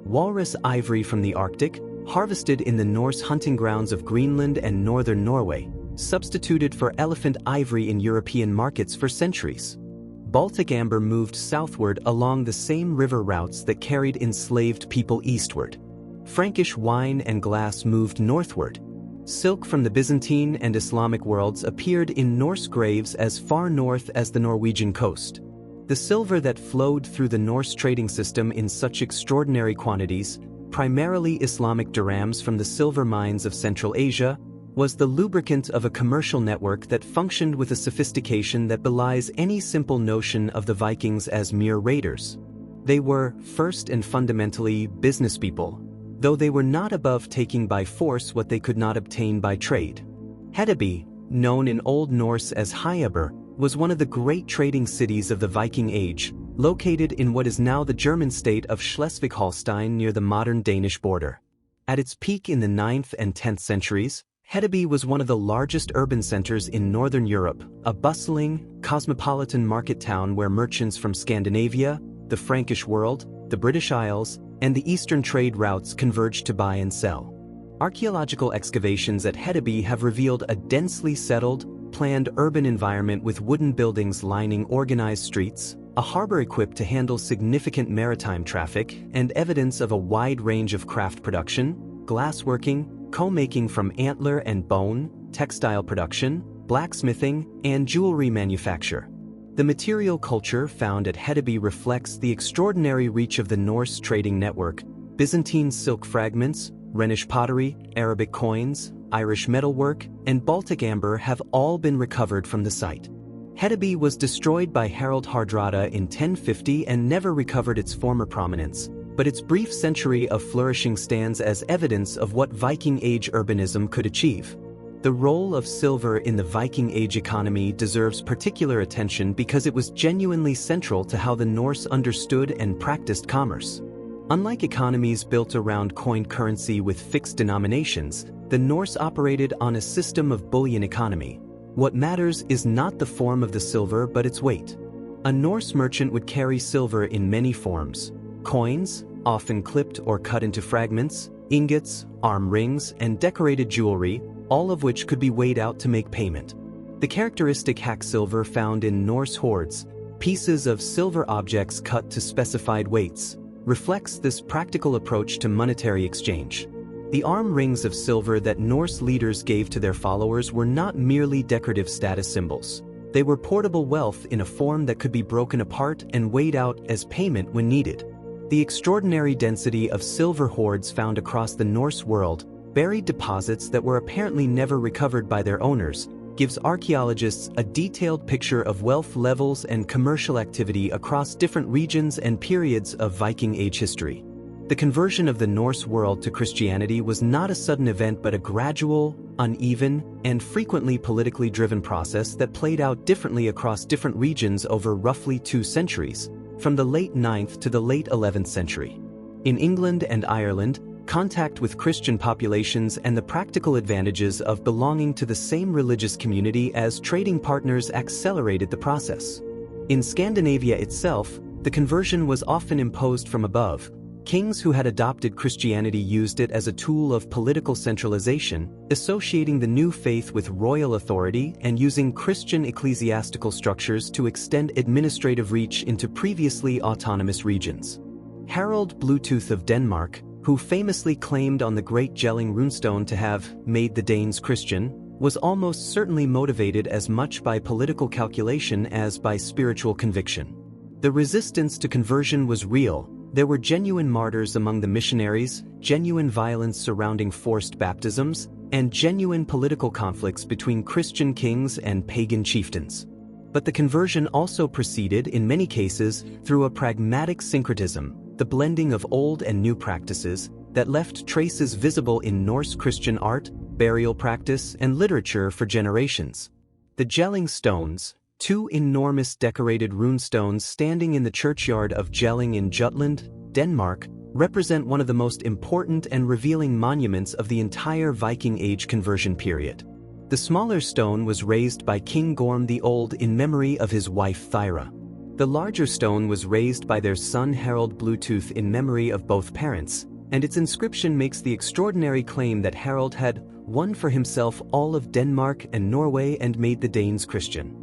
Walrus ivory from the Arctic, harvested in the Norse hunting grounds of Greenland and northern Norway, substituted for elephant ivory in European markets for centuries. Baltic amber moved southward along the same river routes that carried enslaved people eastward. Frankish wine and glass moved northward. Silk from the Byzantine and Islamic worlds appeared in Norse graves as far north as the Norwegian coast. The silver that flowed through the Norse trading system in such extraordinary quantities, primarily Islamic dirhams from the silver mines of Central Asia, was the lubricant of a commercial network that functioned with a sophistication that belies any simple notion of the Vikings as mere raiders. They were, first and fundamentally, business people, though they were not above taking by force what they could not obtain by trade. Hedeby, known in Old Norse as Hyaber, was one of the great trading cities of the Viking Age, located in what is now the German state of Schleswig-Holstein near the modern Danish border. At its peak in the 9th and 10th centuries, Hedeby was one of the largest urban centers in northern Europe, a bustling, cosmopolitan market town where merchants from Scandinavia, the Frankish world, the British Isles, and the eastern trade routes converged to buy and sell. Archaeological excavations at Hedeby have revealed a densely settled, planned urban environment with wooden buildings lining organized streets, a harbor equipped to handle significant maritime traffic, and evidence of a wide range of craft production, glassworking, comb-making from antler and bone, textile production, blacksmithing, and jewelry manufacture. The material culture found at Hedeby reflects the extraordinary reach of the Norse trading network, Byzantine silk fragments, Rhenish pottery, Arabic coins, Irish metalwork, and Baltic amber have all been recovered from the site. Hedeby was destroyed by Harald Hardrada in 1050 and never recovered its former prominence, but its brief century of flourishing stands as evidence of what Viking Age urbanism could achieve. The role of silver in the Viking Age economy deserves particular attention because it was genuinely central to how the Norse understood and practiced commerce. Unlike economies built around coined currency with fixed denominations, the Norse operated on a system of bullion economy. What matters is not the form of the silver but its weight. A Norse merchant would carry silver in many forms: coins, often clipped or cut into fragments, ingots, arm rings, and decorated jewelry, all of which could be weighed out to make payment. The characteristic hack silver found in Norse hoards, pieces of silver objects cut to specified weights, reflects this practical approach to monetary exchange. The arm rings of silver that Norse leaders gave to their followers were not merely decorative status symbols. They were portable wealth in a form that could be broken apart and weighed out as payment when needed. The extraordinary density of silver hoards found across the Norse world, buried deposits that were apparently never recovered by their owners, gives archaeologists a detailed picture of wealth levels and commercial activity across different regions and periods of Viking Age history. The conversion of the Norse world to Christianity was not a sudden event but a gradual, uneven, and frequently politically driven process that played out differently across different regions over roughly 2 centuries, from the late 9th to the late 11th century. In England and Ireland, contact with Christian populations and the practical advantages of belonging to the same religious community as trading partners accelerated the process. In Scandinavia itself, the conversion was often imposed from above. Kings who had adopted Christianity used it as a tool of political centralization, associating the new faith with royal authority and using Christian ecclesiastical structures to extend administrative reach into previously autonomous regions. Harald Bluetooth of Denmark, who famously claimed on the Great Jelling runestone to have made the Danes Christian, was almost certainly motivated as much by political calculation as by spiritual conviction. The resistance to conversion was real. There were genuine martyrs among the missionaries, genuine violence surrounding forced baptisms, and genuine political conflicts between Christian kings and pagan chieftains. But the conversion also proceeded, in many cases, through a pragmatic syncretism, the blending of old and new practices, that left traces visible in Norse Christian art, burial practice, and literature for generations. The Jelling stones, 2 enormous decorated runestones standing in the churchyard of Jelling in Jutland, Denmark, represent one of the most important and revealing monuments of the entire Viking Age conversion period. The smaller stone was raised by King Gorm the Old in memory of his wife Thyra. The larger stone was raised by their son Harald Bluetooth in memory of both parents, and its inscription makes the extraordinary claim that Harald had won for himself all of Denmark and Norway and made the Danes Christian.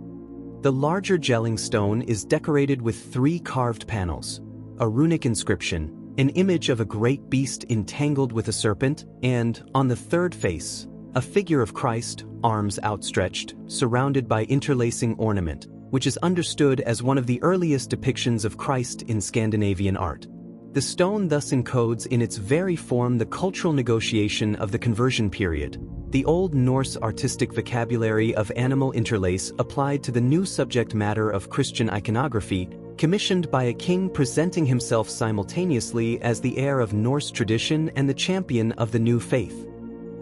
The larger Jelling stone is decorated with 3 carved panels, a runic inscription, an image of a great beast entangled with a serpent, and, on the third face, a figure of Christ, arms outstretched, surrounded by interlacing ornament, which is understood as one of the earliest depictions of Christ in Scandinavian art. The stone thus encodes in its very form the cultural negotiation of the conversion period, the Old Norse artistic vocabulary of animal interlace applied to the new subject matter of Christian iconography, commissioned by a king presenting himself simultaneously as the heir of Norse tradition and the champion of the new faith.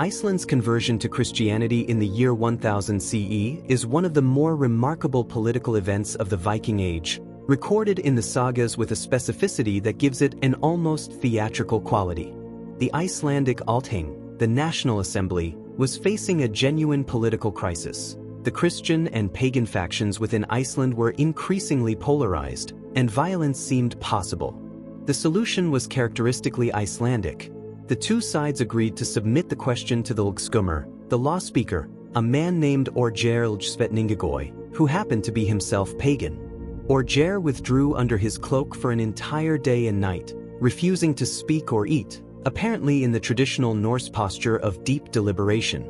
Iceland's conversion to Christianity in the year 1000 CE is one of the more remarkable political events of the Viking Age, recorded in the sagas with a specificity that gives it an almost theatrical quality. The Icelandic Althing, the National Assembly, was facing a genuine political crisis. The Christian and pagan factions within Iceland were increasingly polarized, and violence seemed possible. The solution was characteristically Icelandic. The 2 sides agreed to submit the question to the Lgskummer, the law speaker, a man named Orgeir Svetningagoy, who happened to be himself pagan. Orgeir withdrew under his cloak for an entire day and night, refusing to speak or eat, apparently in the traditional Norse posture of deep deliberation.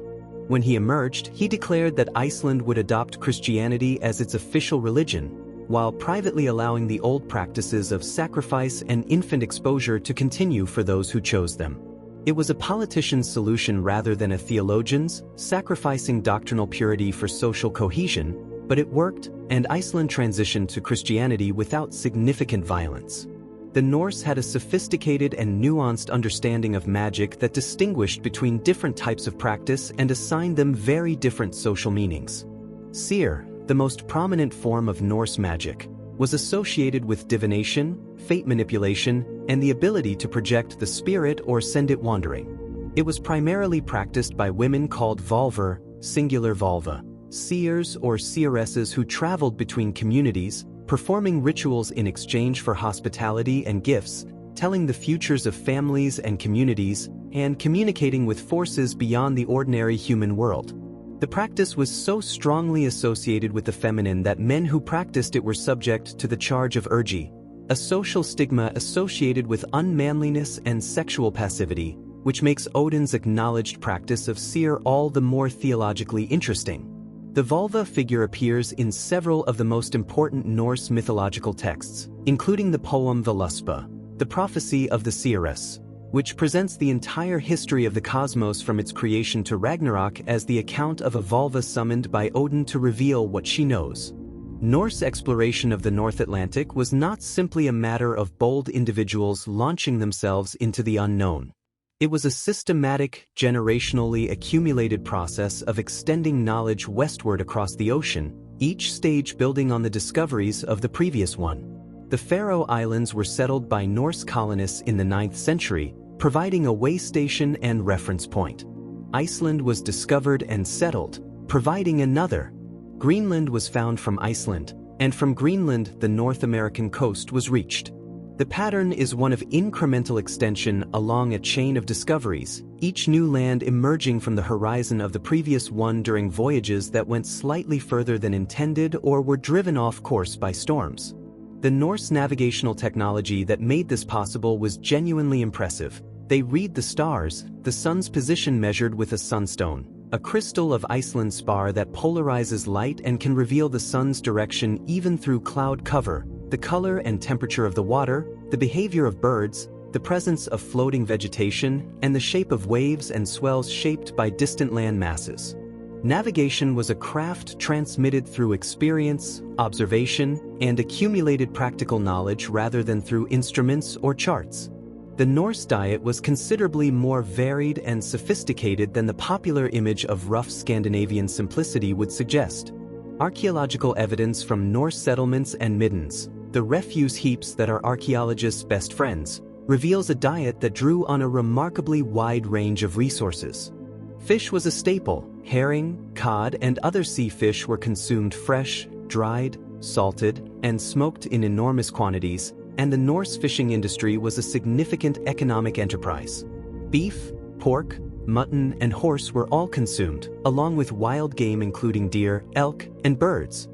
When he emerged, he declared that Iceland would adopt Christianity as its official religion, while privately allowing the old practices of sacrifice and infant exposure to continue for those who chose them. It was a politician's solution rather than a theologian's, sacrificing doctrinal purity for social cohesion, but it worked, and Iceland transitioned to Christianity without significant violence. The Norse had a sophisticated and nuanced understanding of magic that distinguished between different types of practice and assigned them very different social meanings. Seer, the most prominent form of Norse magic, was associated with divination, fate manipulation, and the ability to project the spirit or send it wandering. It was primarily practiced by women called volver, singular volva, seers or seeresses who traveled between communities, performing rituals in exchange for hospitality and gifts, telling the futures of families and communities, and communicating with forces beyond the ordinary human world. The practice was so strongly associated with the feminine that men who practiced it were subject to the charge of urgy, a social stigma associated with unmanliness and sexual passivity, which makes Odin's acknowledged practice of seer all the more theologically interesting. The Volva figure appears in several of the most important Norse mythological texts, including the poem Völuspá, the prophecy of the seeress, which presents the entire history of the cosmos from its creation to Ragnarok as the account of a Volva summoned by Odin to reveal what she knows. Norse exploration of the North Atlantic was not simply a matter of bold individuals launching themselves into the unknown. It was a systematic, generationally accumulated process of extending knowledge westward across the ocean, each stage building on the discoveries of the previous one. The Faroe Islands were settled by Norse colonists in the 9th century, providing a way station and reference point. Iceland was discovered and settled, providing another. Greenland was found from Iceland, and from Greenland the North American coast was reached. The pattern is one of incremental extension along a chain of discoveries, each new land emerging from the horizon of the previous one during voyages that went slightly further than intended or were driven off course by storms. The Norse navigational technology that made this possible was genuinely impressive. They read the stars, the sun's position measured with a sunstone, a crystal of Iceland spar that polarizes light and can reveal the sun's direction even through cloud cover, the color and temperature of the water, the behavior of birds, the presence of floating vegetation, and the shape of waves and swells shaped by distant land masses. Navigation was a craft transmitted through experience, observation, and accumulated practical knowledge rather than through instruments or charts. The Norse diet was considerably more varied and sophisticated than the popular image of rough Scandinavian simplicity would suggest. Archaeological evidence from Norse settlements and middens, the refuse heaps that are archaeologists' best friends, reveals a diet that drew on a remarkably wide range of resources. Fish was a staple. Herring, cod, and other sea fish were consumed fresh, dried, salted, and smoked in enormous quantities, and the Norse fishing industry was a significant economic enterprise. Beef, pork, mutton, and horse were all consumed, along with wild game including deer, elk, and birds.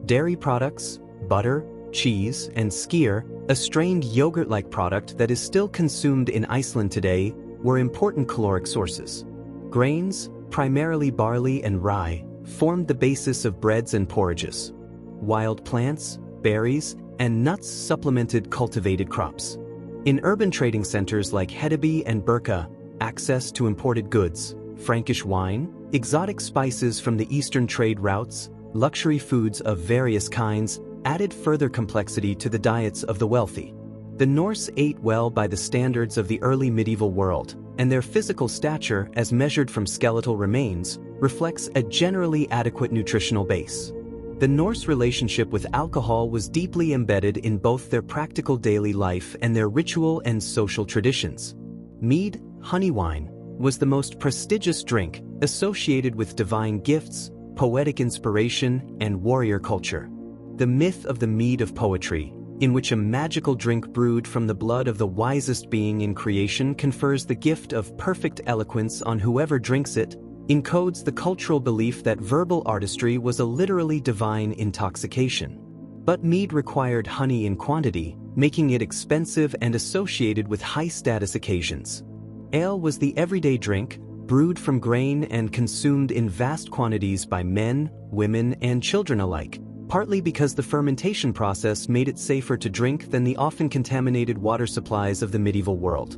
Dairy products, butter, cheese, and skyr, a strained yogurt-like product that is still consumed in Iceland today, were important caloric sources. Grains, primarily barley and rye, formed the basis of breads and porridges. Wild plants, berries, and nuts supplemented cultivated crops. In urban trading centers like Hedeby and Birka, access to imported goods, Frankish wine, exotic spices from the eastern trade routes, luxury foods of various kinds, added further complexity to the diets of the wealthy. The Norse ate well by the standards of the early medieval world, and their physical stature, as measured from skeletal remains, reflects a generally adequate nutritional base. The Norse relationship with alcohol was deeply embedded in both their practical daily life and their ritual and social traditions. Mead, honey wine, was the most prestigious drink, associated with divine gifts, poetic inspiration, and warrior culture. The myth of the mead of poetry, in which a magical drink brewed from the blood of the wisest being in creation confers the gift of perfect eloquence on whoever drinks it, encodes the cultural belief that verbal artistry was a literally divine intoxication. But mead required honey in quantity, making it expensive and associated with high-status occasions. Ale was the everyday drink, brewed from grain and consumed in vast quantities by men, women, and children alike. partly because the fermentation process made it safer to drink than the often contaminated water supplies of the medieval world.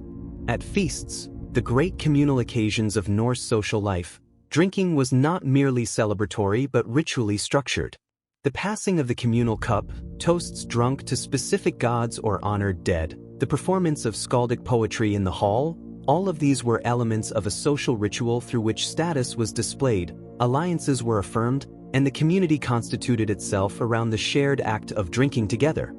At feasts, the great communal occasions of Norse social life, drinking was not merely celebratory but ritually structured. The passing of the communal cup, toasts drunk to specific gods or honored dead, the performance of skaldic poetry in the hall, all of these were elements of a social ritual through which status was displayed, alliances were affirmed, and the community constituted itself around the shared act of drinking together.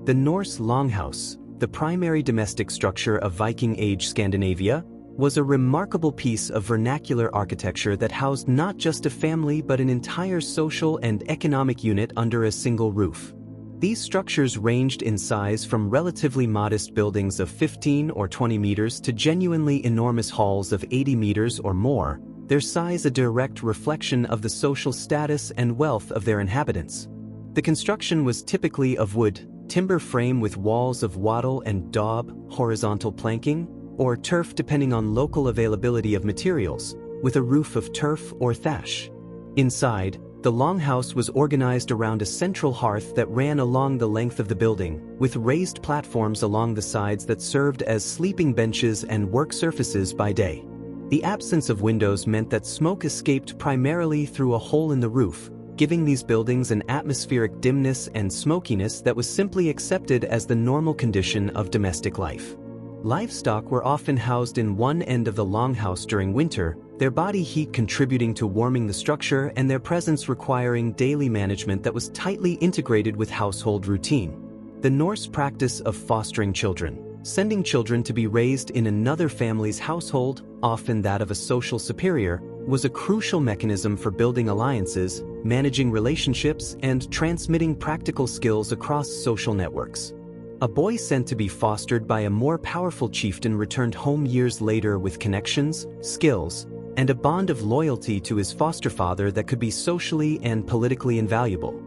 The Norse longhouse, the primary domestic structure of Viking Age Scandinavia, was a remarkable piece of vernacular architecture that housed not just a family but an entire social and economic unit under a single roof. These structures ranged in size from relatively modest buildings of 15 or 20 meters to genuinely enormous halls of 80 meters or more, their size a direct reflection of the social status and wealth of their inhabitants. The construction was typically of wood, timber frame with walls of wattle and daub, horizontal planking, or turf depending on local availability of materials, with a roof of turf or thatch. Inside, the longhouse was organized around a central hearth that ran along the length of the building, with raised platforms along the sides that served as sleeping benches and work surfaces by day. The absence of windows meant that smoke escaped primarily through a hole in the roof, giving these buildings an atmospheric dimness and smokiness that was simply accepted as the normal condition of domestic life. Livestock were often housed in one end of the longhouse during winter, their body heat contributing to warming the structure and their presence requiring daily management that was tightly integrated with household routine. The Norse practice of fostering children, sending children to be raised in another family's household, often that of a social superior, was a crucial mechanism for building alliances, managing relationships, and transmitting practical skills across social networks. A boy sent to be fostered by a more powerful chieftain returned home years later with connections, skills, and a bond of loyalty to his foster father that could be socially and politically invaluable.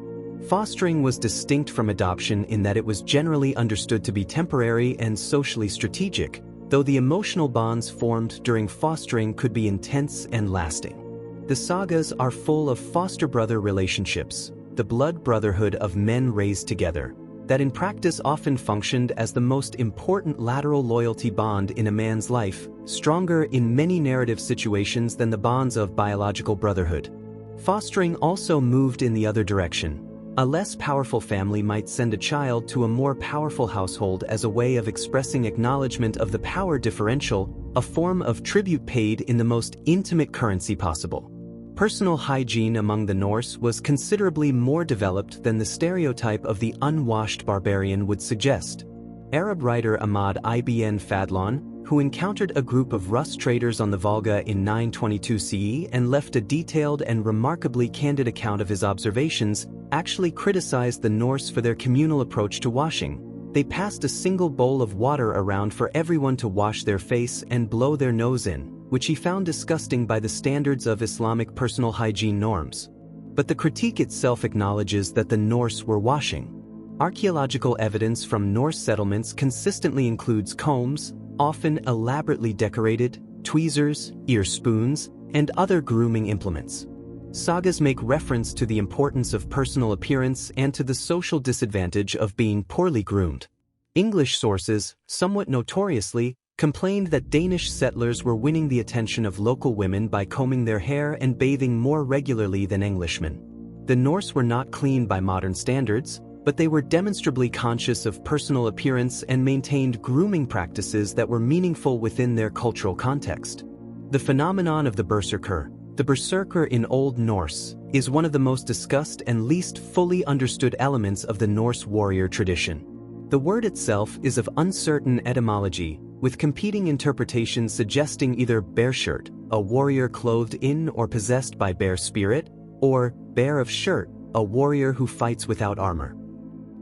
Fostering was distinct from adoption in that it was generally understood to be temporary and socially strategic, though the emotional bonds formed during fostering could be intense and lasting. The sagas are full of foster-brother relationships, the blood brotherhood of men raised together, that in practice often functioned as the most important lateral loyalty bond in a man's life, stronger in many narrative situations than the bonds of biological brotherhood. Fostering also moved in the other direction. A less powerful family might send a child to a more powerful household as a way of expressing acknowledgement of the power differential, a form of tribute paid in the most intimate currency possible. Personal hygiene among the Norse was considerably more developed than the stereotype of the unwashed barbarian would suggest. Arab writer Ahmad ibn Fadlan, who encountered a group of Rus traders on the Volga in 922 CE and left a detailed and remarkably candid account of his observations, actually criticized the Norse for their communal approach to washing. They passed a single bowl of water around for everyone to wash their face and blow their nose in, which he found disgusting by the standards of Islamic personal hygiene norms. But the critique itself acknowledges that the Norse were washing. Archaeological evidence from Norse settlements consistently includes combs, often elaborately decorated, tweezers, ear spoons, and other grooming implements. Sagas make reference to the importance of personal appearance and to the social disadvantage of being poorly groomed. English sources, somewhat notoriously, complained that Danish settlers were winning the attention of local women by combing their hair and bathing more regularly than Englishmen. The Norse were not clean by modern standards, but they were demonstrably conscious of personal appearance and maintained grooming practices that were meaningful within their cultural context. The phenomenon of the berserker in Old Norse, is one of the most discussed and least fully understood elements of the Norse warrior tradition. The word itself is of uncertain etymology, with competing interpretations suggesting either bearshirt, a warrior clothed in or possessed by bear spirit, or bear of shirt, a warrior who fights without armor.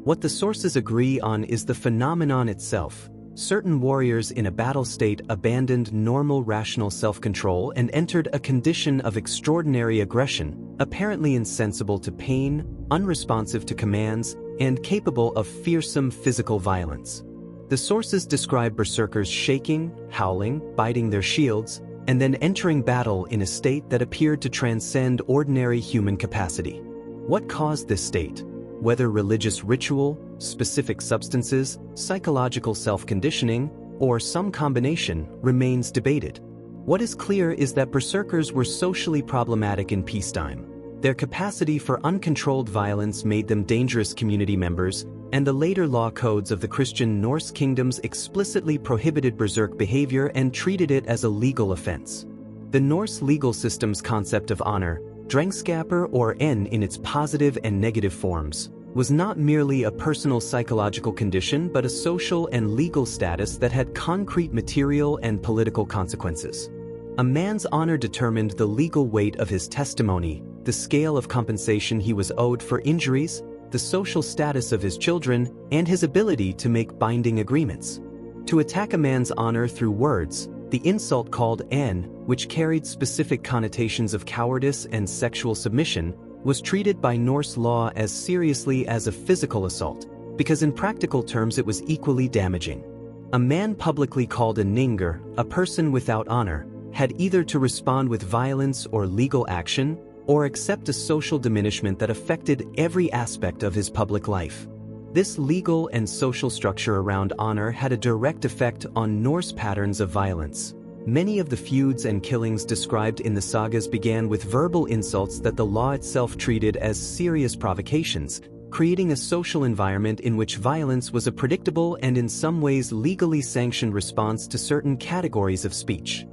What the sources agree on is the phenomenon itself. Certain warriors in a battle state abandoned normal rational self-control and entered a condition of extraordinary aggression, apparently insensible to pain, unresponsive to commands, and capable of fearsome physical violence. The sources describe berserkers shaking, howling, biting their shields, and then entering battle in a state that appeared to transcend ordinary human capacity. What caused this state? Whether religious ritual, specific substances, psychological self-conditioning, or some combination, remains debated. What is clear is that berserkers were socially problematic in peacetime. Their capacity for uncontrolled violence made them dangerous community members, and the later law codes of the Christian Norse kingdoms explicitly prohibited berserk behavior and treated it as a legal offense. The Norse legal system's concept of honor, drengskaper or en in its positive and negative forms, was not merely a personal psychological condition but a social and legal status that had concrete material and political consequences. A man's honor determined the legal weight of his testimony, the scale of compensation he was owed for injuries, the social status of his children, and his ability to make binding agreements. To attack a man's honor through words, the insult called en, which carried specific connotations of cowardice and sexual submission, was treated by Norse law as seriously as a physical assault, because in practical terms it was equally damaging. A man publicly called a ninger, a person without honor, had either to respond with violence or legal action, or accept a social diminishment that affected every aspect of his public life. This legal and social structure around honor had a direct effect on Norse patterns of violence. Many of the feuds and killings described in the sagas began with verbal insults that the law itself treated as serious provocations, creating a social environment in which violence was a predictable and in some ways legally sanctioned response to certain categories of speech.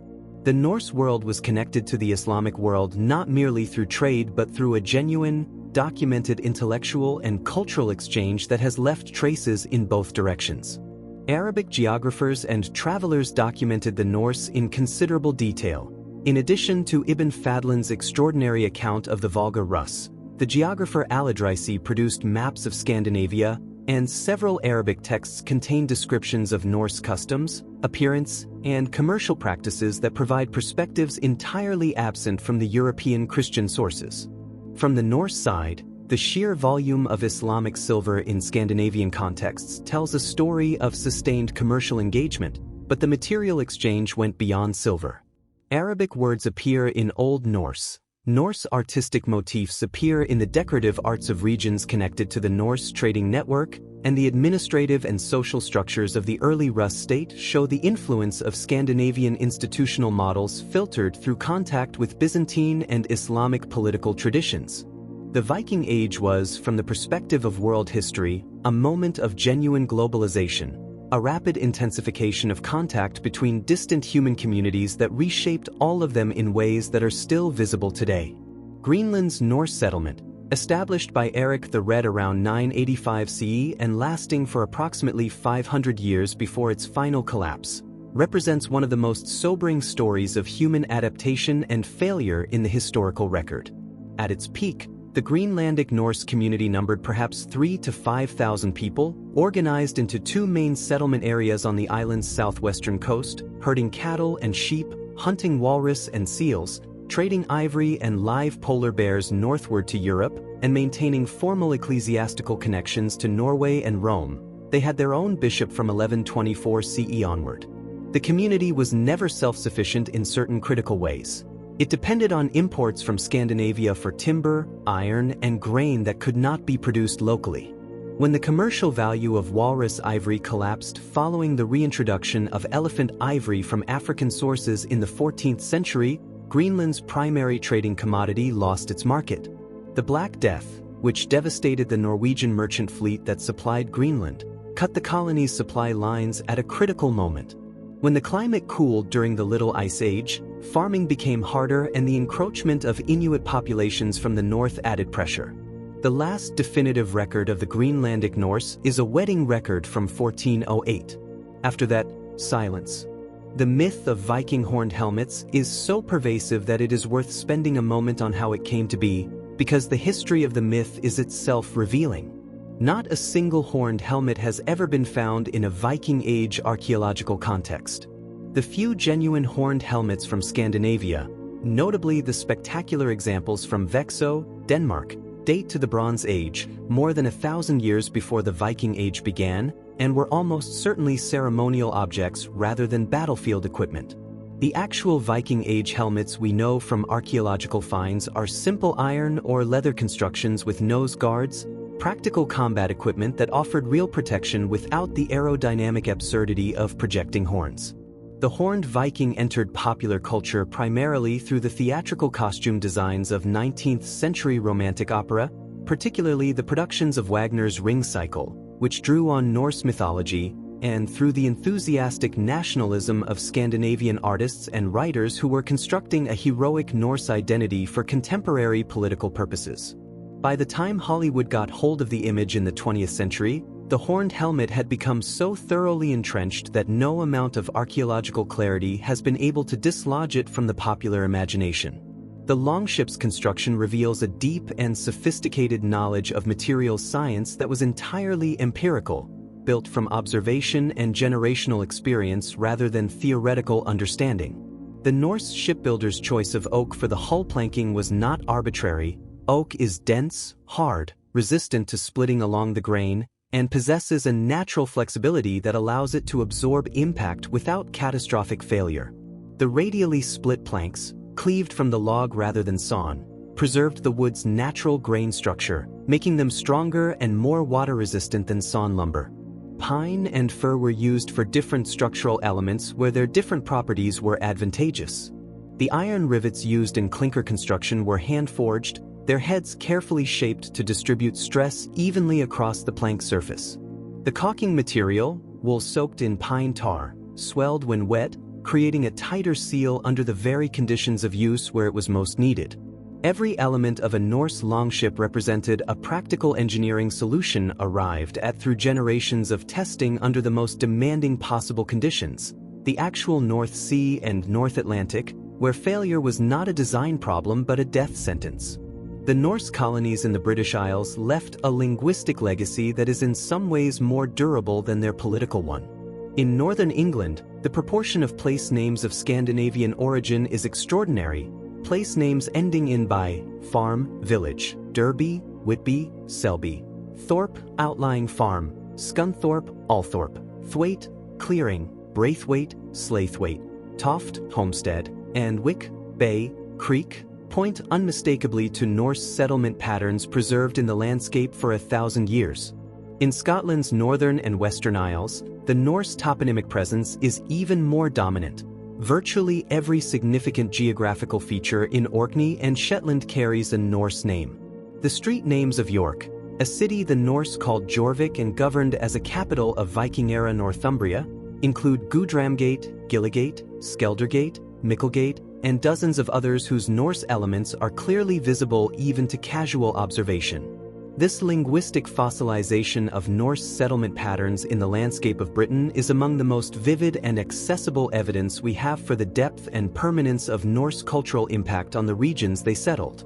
The Norse world was connected to the Islamic world not merely through trade but through a genuine, documented intellectual and cultural exchange that has left traces in both directions. Arabic geographers and travelers documented the Norse in considerable detail. In addition to Ibn Fadlan's extraordinary account of the Volga Rus, the geographer Al-Idrisi produced maps of Scandinavia, and several Arabic texts contain descriptions of Norse customs, appearance, and commercial practices that provide perspectives entirely absent from the European Christian sources. From the Norse side, the sheer volume of Islamic silver in Scandinavian contexts tells a story of sustained commercial engagement, but the material exchange went beyond silver. Arabic words appear in Old Norse. Norse artistic motifs appear in the decorative arts of regions connected to the Norse trading network, and the administrative and social structures of the early Rus state show the influence of Scandinavian institutional models filtered through contact with Byzantine and Islamic political traditions. The Viking Age was, from the perspective of world history, a moment of genuine globalization, a rapid intensification of contact between distant human communities that reshaped all of them in ways that are still visible today. Greenland's Norse settlement, established by Eric the Red around 985 CE and lasting for approximately 500 years before its final collapse, represents one of the most sobering stories of human adaptation and failure in the historical record. At its peak, the Greenlandic Norse community numbered perhaps 3,000 to 5,000 people, organized into two main settlement areas on the island's southwestern coast, herding cattle and sheep, hunting walrus and seals, trading ivory and live polar bears northward to Europe, and maintaining formal ecclesiastical connections to Norway and Rome. They had their own bishop from 1124 CE onward. The community was never self-sufficient in certain critical ways. It depended on imports from Scandinavia for timber, iron, and grain that could not be produced locally. When the commercial value of walrus ivory collapsed following the reintroduction of elephant ivory from African sources in the 14th century, Greenland's primary trading commodity lost its market. The Black Death, which devastated the Norwegian merchant fleet that supplied Greenland, cut the colony's supply lines at a critical moment. When the climate cooled during the Little Ice Age, farming became harder and the encroachment of Inuit populations from the north added pressure. The last definitive record of the Greenlandic Norse is a wedding record from 1408. After that, silence. The myth of Viking horned helmets is so pervasive that it is worth spending a moment on how it came to be, because the history of the myth is itself revealing. Not a single horned helmet has ever been found in a Viking Age archaeological context. The few genuine horned helmets from Scandinavia, notably the spectacular examples from Vexo, Denmark, date to the Bronze Age, more than 1,000 years before the Viking Age began, and were almost certainly ceremonial objects rather than battlefield equipment. The actual Viking Age helmets we know from archaeological finds are simple iron or leather constructions with nose guards, practical combat equipment that offered real protection without the aerodynamic absurdity of projecting horns. The horned Viking entered popular culture primarily through the theatrical costume designs of 19th-century Romantic opera, particularly the productions of Wagner's Ring Cycle, which drew on Norse mythology, and through the enthusiastic nationalism of Scandinavian artists and writers who were constructing a heroic Norse identity for contemporary political purposes. By the time Hollywood got hold of the image in the 20th century, the horned helmet had become so thoroughly entrenched that no amount of archaeological clarity has been able to dislodge it from the popular imagination. The longship's construction reveals a deep and sophisticated knowledge of materials science that was entirely empirical, built from observation and generational experience rather than theoretical understanding. The Norse shipbuilders' choice of oak for the hull planking was not arbitrary. Oak is dense, hard, resistant to splitting along the grain, and possesses a natural flexibility that allows it to absorb impact without catastrophic failure. The radially split planks, cleaved from the log rather than sawn, preserved the wood's natural grain structure, making them stronger and more water-resistant than sawn lumber. Pine and fir were used for different structural elements where their different properties were advantageous. The iron rivets used in clinker construction were hand-forged, their heads carefully shaped to distribute stress evenly across the plank surface. The caulking material, wool soaked in pine tar, swelled when wet, creating a tighter seal under the very conditions of use where it was most needed. Every element of a Norse longship represented a practical engineering solution arrived at through generations of testing under the most demanding possible conditions, the actual North Sea and North Atlantic, where failure was not a design problem but a death sentence. The Norse colonies in the British Isles left a linguistic legacy that is in some ways more durable than their political one. In northern England, the proportion of place names of Scandinavian origin is extraordinary. Place names ending in by, farm, village, Derby, Whitby, Selby, Thorpe, outlying farm, Scunthorpe, Althorpe, Thwaite, clearing, Braithwaite, Slaithwaite, Toft, homestead, and Wick, bay, creek, point unmistakably to Norse settlement patterns preserved in the landscape for 1,000 years. In Scotland's northern and western Isles, the Norse toponymic presence is even more dominant. Virtually every significant geographical feature in Orkney and Shetland carries a Norse name. The street names of York, a city the Norse called Jorvik and governed as a capital of Viking-era Northumbria, include Gudramgate, Gilligate, Skeldergate, Micklegate, and dozens of others whose Norse elements are clearly visible even to casual observation. This linguistic fossilization of Norse settlement patterns in the landscape of Britain is among the most vivid and accessible evidence we have for the depth and permanence of Norse cultural impact on the regions they settled.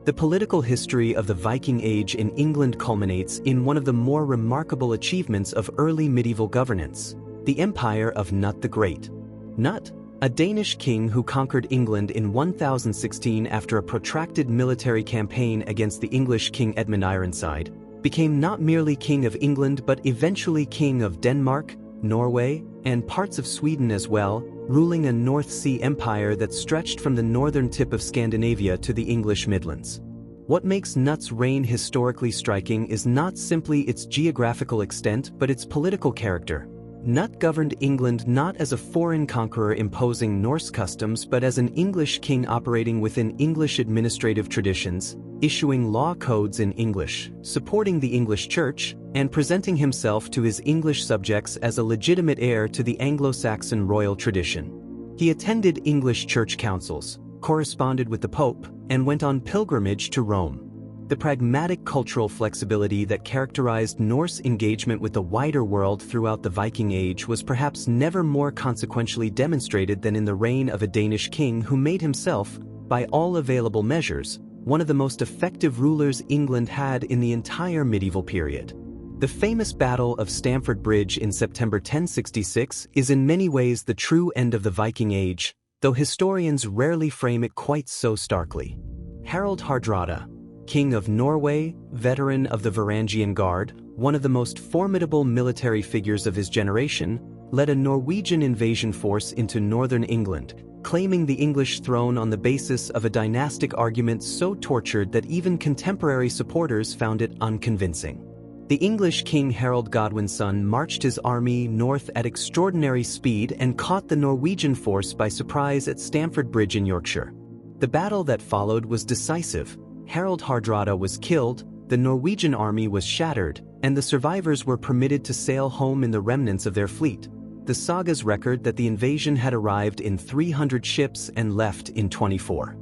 The political history of the Viking Age in England culminates in one of the more remarkable achievements of early medieval governance, the empire of Knut the Great. Knut, a Danish king who conquered England in 1016 after a protracted military campaign against the English King Edmund Ironside, became not merely king of England but eventually king of Denmark, Norway, and parts of Sweden as well, ruling a North Sea empire that stretched from the northern tip of Scandinavia to the English Midlands. What makes Knut's reign historically striking is not simply its geographical extent but its political character. Knut governed England not as a foreign conqueror imposing Norse customs but as an English king operating within English administrative traditions, issuing law codes in English, supporting the English Church, and presenting himself to his English subjects as a legitimate heir to the Anglo-Saxon royal tradition. He attended English church councils, corresponded with the Pope, and went on pilgrimage to Rome. The pragmatic cultural flexibility that characterized Norse engagement with the wider world throughout the Viking Age was perhaps never more consequentially demonstrated than in the reign of a Danish king who made himself, by all available measures, one of the most effective rulers England had in the entire medieval period. The famous Battle of Stamford Bridge in September 1066 is in many ways the true end of the Viking Age, though historians rarely frame it quite so starkly. Harald Hardrada, King of Norway, veteran of the Varangian Guard, one of the most formidable military figures of his generation, led a Norwegian invasion force into northern England, claiming the English throne on the basis of a dynastic argument so tortured that even contemporary supporters found it unconvincing. The English King Harold Godwin's son marched his army north at extraordinary speed and caught the Norwegian force by surprise at Stamford Bridge in Yorkshire. The battle that followed was decisive. Harold Hardrada was killed, the Norwegian army was shattered, and the survivors were permitted to sail home in the remnants of their fleet. The saga's record that the invasion had arrived in 300 ships and left in 24.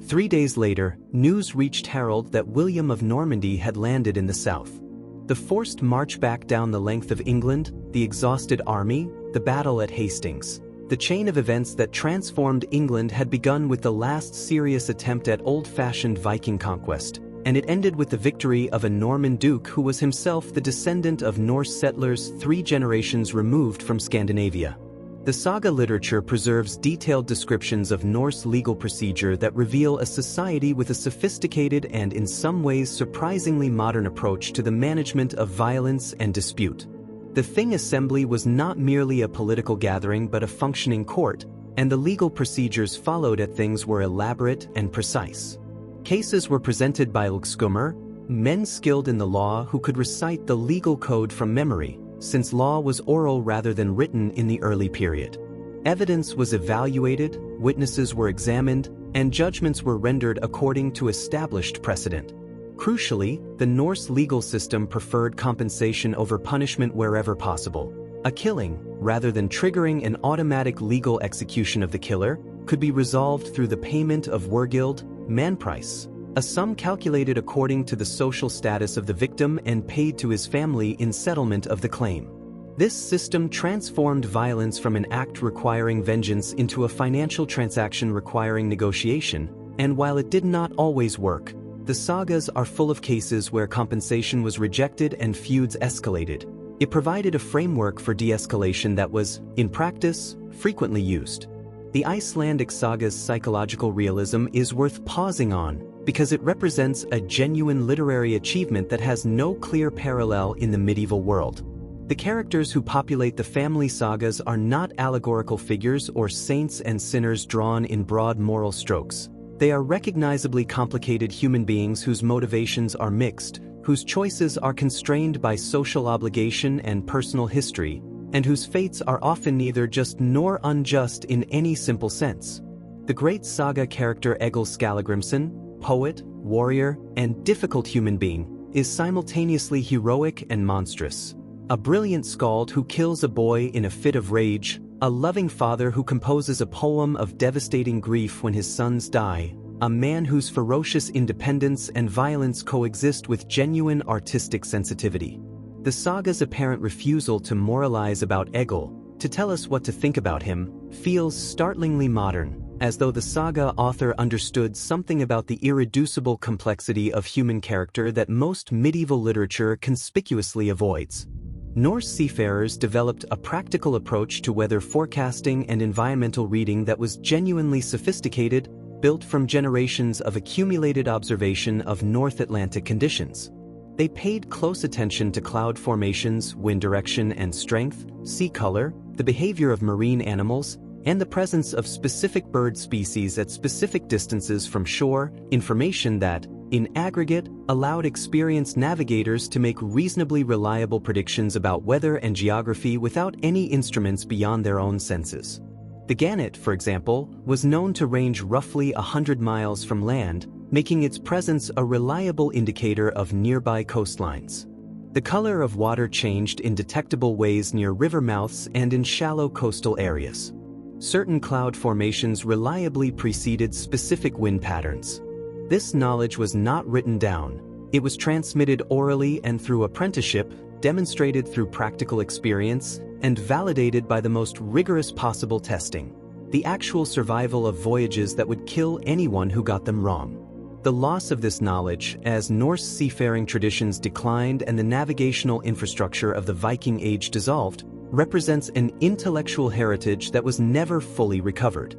3 days later, news reached Harold that William of Normandy had landed in the south. The forced march back down the length of England, the exhausted army, the battle at Hastings. The chain of events that transformed England had begun with the last serious attempt at old-fashioned Viking conquest, and it ended with the victory of a Norman duke who was himself the descendant of Norse settlers 3 generations removed from Scandinavia. The saga literature preserves detailed descriptions of Norse legal procedure that reveal a society with a sophisticated and in some ways surprisingly modern approach to the management of violence and dispute. The Thing Assembly was not merely a political gathering but a functioning court, and the legal procedures followed at things were elaborate and precise. Cases were presented by lagskommere, men skilled in the law who could recite the legal code from memory, since law was oral rather than written in the early period. Evidence was evaluated, witnesses were examined, and judgments were rendered according to established precedent. Crucially, the Norse legal system preferred compensation over punishment wherever possible. A killing, rather than triggering an automatic legal execution of the killer, could be resolved through the payment of wergild, manprice, a sum calculated according to the social status of the victim and paid to his family in settlement of the claim. This system transformed violence from an act requiring vengeance into a financial transaction requiring negotiation, and while it did not always work, the sagas are full of cases where compensation was rejected and feuds escalated. It provided a framework for de-escalation that was, in practice, frequently used. The Icelandic saga's psychological realism is worth pausing on because it represents a genuine literary achievement that has no clear parallel in the medieval world. The characters who populate the family sagas are not allegorical figures or saints and sinners drawn in broad moral strokes. They are recognizably complicated human beings whose motivations are mixed, whose choices are constrained by social obligation and personal history, and whose fates are often neither just nor unjust in any simple sense. The great saga character Egil Skallagrimsson, poet, warrior, and difficult human being, is simultaneously heroic and monstrous. A brilliant skald who kills a boy in a fit of rage, a loving father who composes a poem of devastating grief when his sons die, a man whose ferocious independence and violence coexist with genuine artistic sensitivity. The saga's apparent refusal to moralize about Egil, to tell us what to think about him, feels startlingly modern, as though the saga author understood something about the irreducible complexity of human character that most medieval literature conspicuously avoids. Norse seafarers developed a practical approach to weather forecasting and environmental reading that was genuinely sophisticated, built from generations of accumulated observation of North Atlantic conditions. They paid close attention to cloud formations, wind direction and strength, sea color, the behavior of marine animals, and the presence of specific bird species at specific distances from shore, information that, in aggregate, allowed experienced navigators to make reasonably reliable predictions about weather and geography without any instruments beyond their own senses. The gannet, for example, was known to range roughly 100 miles from land, making its presence a reliable indicator of nearby coastlines. The color of water changed in detectable ways near river mouths and in shallow coastal areas. Certain cloud formations reliably preceded specific wind patterns. This knowledge was not written down. It was transmitted orally and through apprenticeship, demonstrated through practical experience, and validated by the most rigorous possible testing. The actual survival of voyages that would kill anyone who got them wrong. The loss of this knowledge, as Norse seafaring traditions declined and the navigational infrastructure of the Viking Age dissolved, represents an intellectual heritage that was never fully recovered.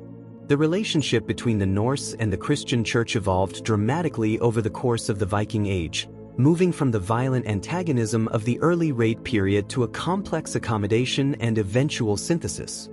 The relationship between the Norse and the Christian Church evolved dramatically over the course of the Viking Age, moving from the violent antagonism of the early raid period to a complex accommodation and eventual synthesis.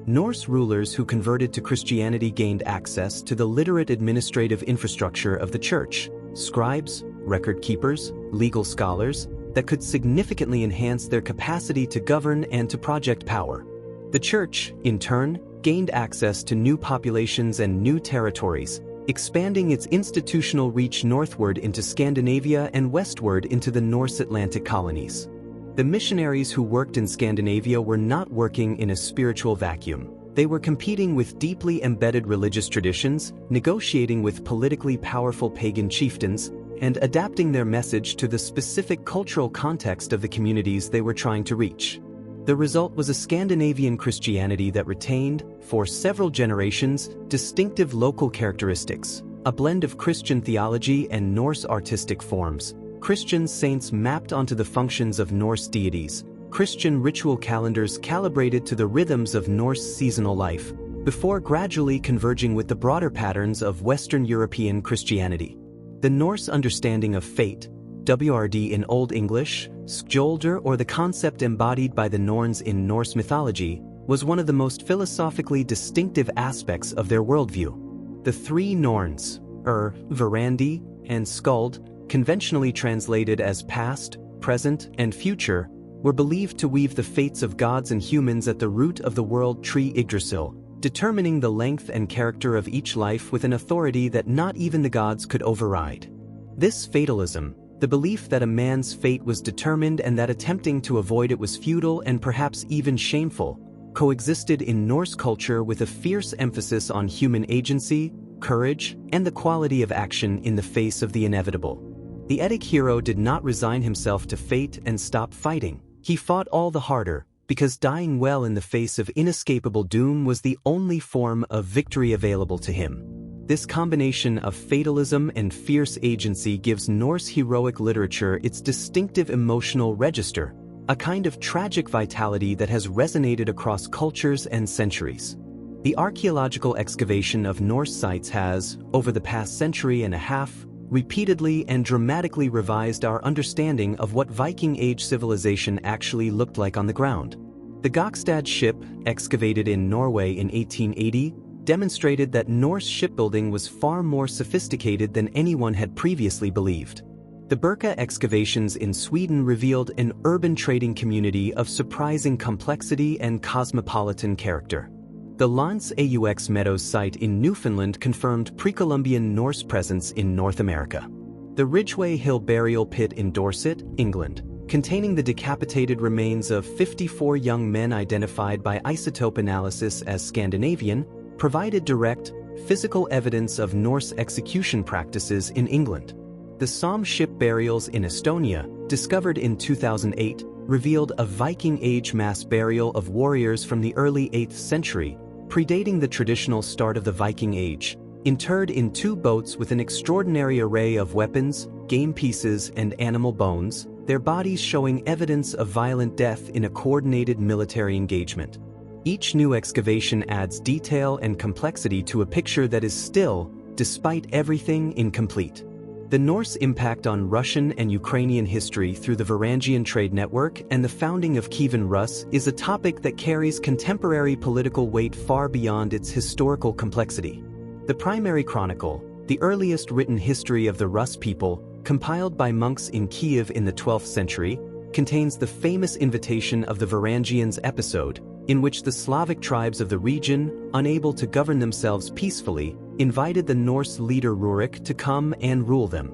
Norse rulers who converted to Christianity gained access to the literate administrative infrastructure of the church, scribes, record keepers, legal scholars, that could significantly enhance their capacity to govern and to project power. The church, in turn, gained access to new populations and new territories, expanding its institutional reach northward into Scandinavia and westward into the Norse Atlantic colonies. The missionaries who worked in Scandinavia were not working in a spiritual vacuum. They were competing with deeply embedded religious traditions, negotiating with politically powerful pagan chieftains, and adapting their message to the specific cultural context of the communities they were trying to reach. The result was a Scandinavian Christianity that retained, for several generations, distinctive local characteristics, a blend of Christian theology and Norse artistic forms, Christian saints mapped onto the functions of Norse deities, Christian ritual calendars calibrated to the rhythms of Norse seasonal life, before gradually converging with the broader patterns of Western European Christianity. The Norse understanding of fate, WRD in Old English, skjolder, or the concept embodied by the Norns in Norse mythology, was one of the most philosophically distinctive aspects of their worldview. The three Norns, Verandi, and Skuld, conventionally translated as past, present, and future, were believed to weave the fates of gods and humans at the root of the world tree Yggdrasil, determining the length and character of each life with an authority that not even the gods could override. This fatalism, the belief that a man's fate was determined and that attempting to avoid it was futile and perhaps even shameful, coexisted in Norse culture with a fierce emphasis on human agency, courage, and the quality of action in the face of the inevitable. The Eddic hero did not resign himself to fate and stop fighting. He fought all the harder, because dying well in the face of inescapable doom was the only form of victory available to him. This combination of fatalism and fierce agency gives Norse heroic literature its distinctive emotional register, a kind of tragic vitality that has resonated across cultures and centuries. The archaeological excavation of Norse sites has, over the past century and a half, repeatedly and dramatically revised our understanding of what Viking Age civilization actually looked like on the ground. The Gokstad ship, excavated in Norway in 1880, demonstrated that Norse shipbuilding was far more sophisticated than anyone had previously believed. The Birka excavations in Sweden revealed an urban trading community of surprising complexity and cosmopolitan character. The Lance Aux Meadows site in Newfoundland confirmed pre-Columbian Norse presence in North America. The Ridgeway Hill burial pit in Dorset, England, containing the decapitated remains of 54 young men identified by isotope analysis as Scandinavian, provided direct, physical evidence of Norse execution practices in England. The Somme ship burials in Estonia, discovered in 2008, revealed a Viking Age mass burial of warriors from the early 8th century, predating the traditional start of the Viking Age, interred in 2 boats with an extraordinary array of weapons, game pieces, and animal bones, their bodies showing evidence of violent death in a coordinated military engagement. Each new excavation adds detail and complexity to a picture that is still, despite everything, incomplete. The Norse impact on Russian and Ukrainian history through the Varangian trade network and the founding of Kievan Rus is a topic that carries contemporary political weight far beyond its historical complexity. The primary chronicle, the earliest written history of the Rus people, compiled by monks in Kiev in the 12th century, contains the famous invitation of the Varangians episode, in which the Slavic tribes of the region, unable to govern themselves peacefully, invited the Norse leader Rurik to come and rule them.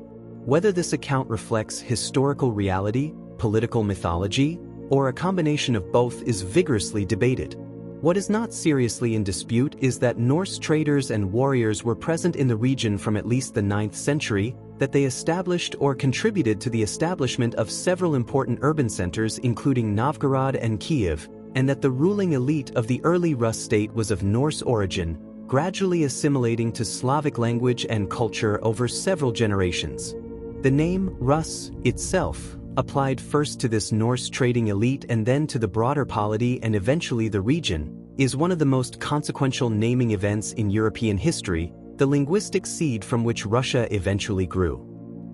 Whether this account reflects historical reality, political mythology, or a combination of both is vigorously debated. What is not seriously in dispute is that Norse traders and warriors were present in the region from at least the 9th century, that they established or contributed to the establishment of several important urban centers including Novgorod and Kiev, and that the ruling elite of the early Rus state was of Norse origin, gradually assimilating to Slavic language and culture over several generations. The name Rus itself, applied first to this Norse trading elite and then to the broader polity and eventually the region, is one of the most consequential naming events in European history, the linguistic seed from which Russia eventually grew.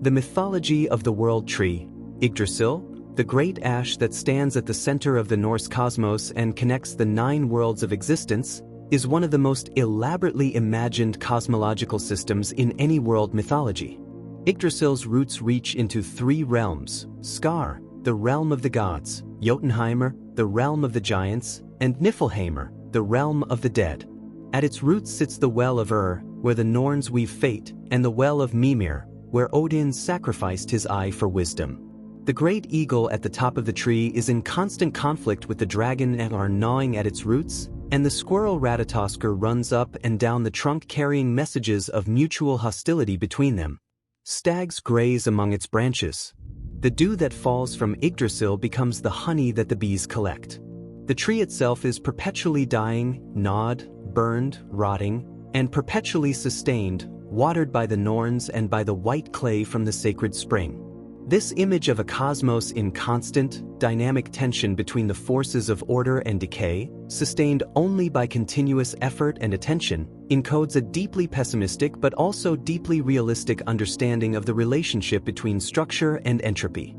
The mythology of the world tree, Yggdrasil, the great ash that stands at the center of the Norse cosmos and connects the 9 worlds of existence, is one of the most elaborately imagined cosmological systems in any world mythology. Yggdrasil's roots reach into 3 realms: Skar, the realm of the gods; Jotunheimr, the realm of the giants; and Niflheimr, the realm of the dead. At its roots sits the Well of where the Norns weave fate, and the Well of Mimir, where Odin sacrificed his eye for wisdom. The great eagle at the top of the tree is in constant conflict with the dragon gnawing at its roots, and the squirrel Ratatoskr runs up and down the trunk carrying messages of mutual hostility between them. Stags graze among its branches. The dew that falls from Yggdrasil becomes the honey that the bees collect. The tree itself is perpetually dying, gnawed, burned, rotting, and perpetually sustained, watered by the Norns and by the white clay from the sacred spring. This image of a cosmos in constant, dynamic tension between the forces of order and decay, sustained only by continuous effort and attention, encodes a deeply pessimistic but also deeply realistic understanding of the relationship between structure and entropy.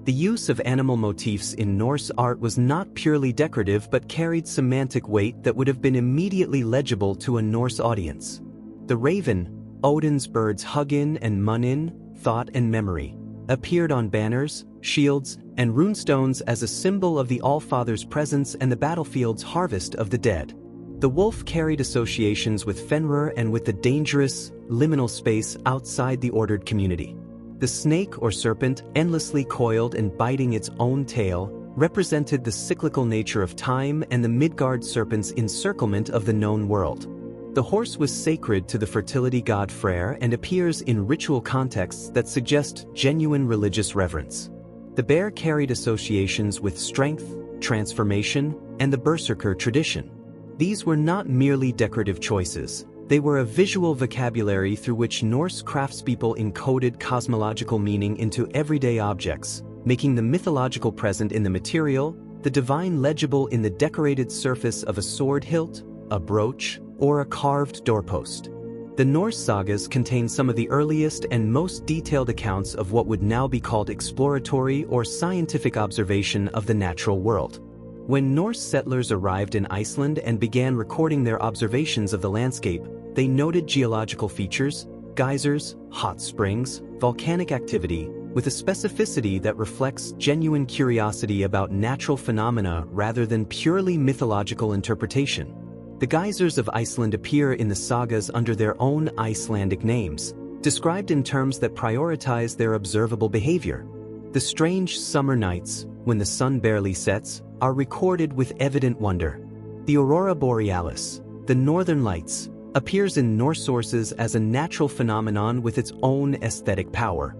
The use of animal motifs in Norse art was not purely decorative but carried semantic weight that would have been immediately legible to a Norse audience. The raven, Odin's birds Hugin and Munin, thought and memory, appeared on banners, shields, and runestones as a symbol of the Allfather's presence and the battlefield's harvest of the dead. The wolf carried associations with Fenrir and with the dangerous, liminal space outside the ordered community. The snake or serpent, endlessly coiled and biting its own tail, represented the cyclical nature of time and the Midgard serpent's encirclement of the known world. The horse was sacred to the fertility god Freyr and appears in ritual contexts that suggest genuine religious reverence. The bear carried associations with strength, transformation, and the berserker tradition. These were not merely decorative choices. They were a visual vocabulary through which Norse craftspeople encoded cosmological meaning into everyday objects, making the mythological present in the material, the divine legible in the decorated surface of a sword hilt, a brooch, or a carved doorpost. The Norse sagas contain some of the earliest and most detailed accounts of what would now be called exploratory or scientific observation of the natural world. When Norse settlers arrived in Iceland and began recording their observations of the landscape, they noted geological features, geysers, hot springs, volcanic activity, with a specificity that reflects genuine curiosity about natural phenomena rather than purely mythological interpretation. The geysers of Iceland appear in the sagas under their own Icelandic names, described in terms that prioritize their observable behavior. The strange summer nights, when the sun barely sets, are recorded with evident wonder. The aurora borealis, the northern lights, appears in Norse sources as a natural phenomenon with its own aesthetic power.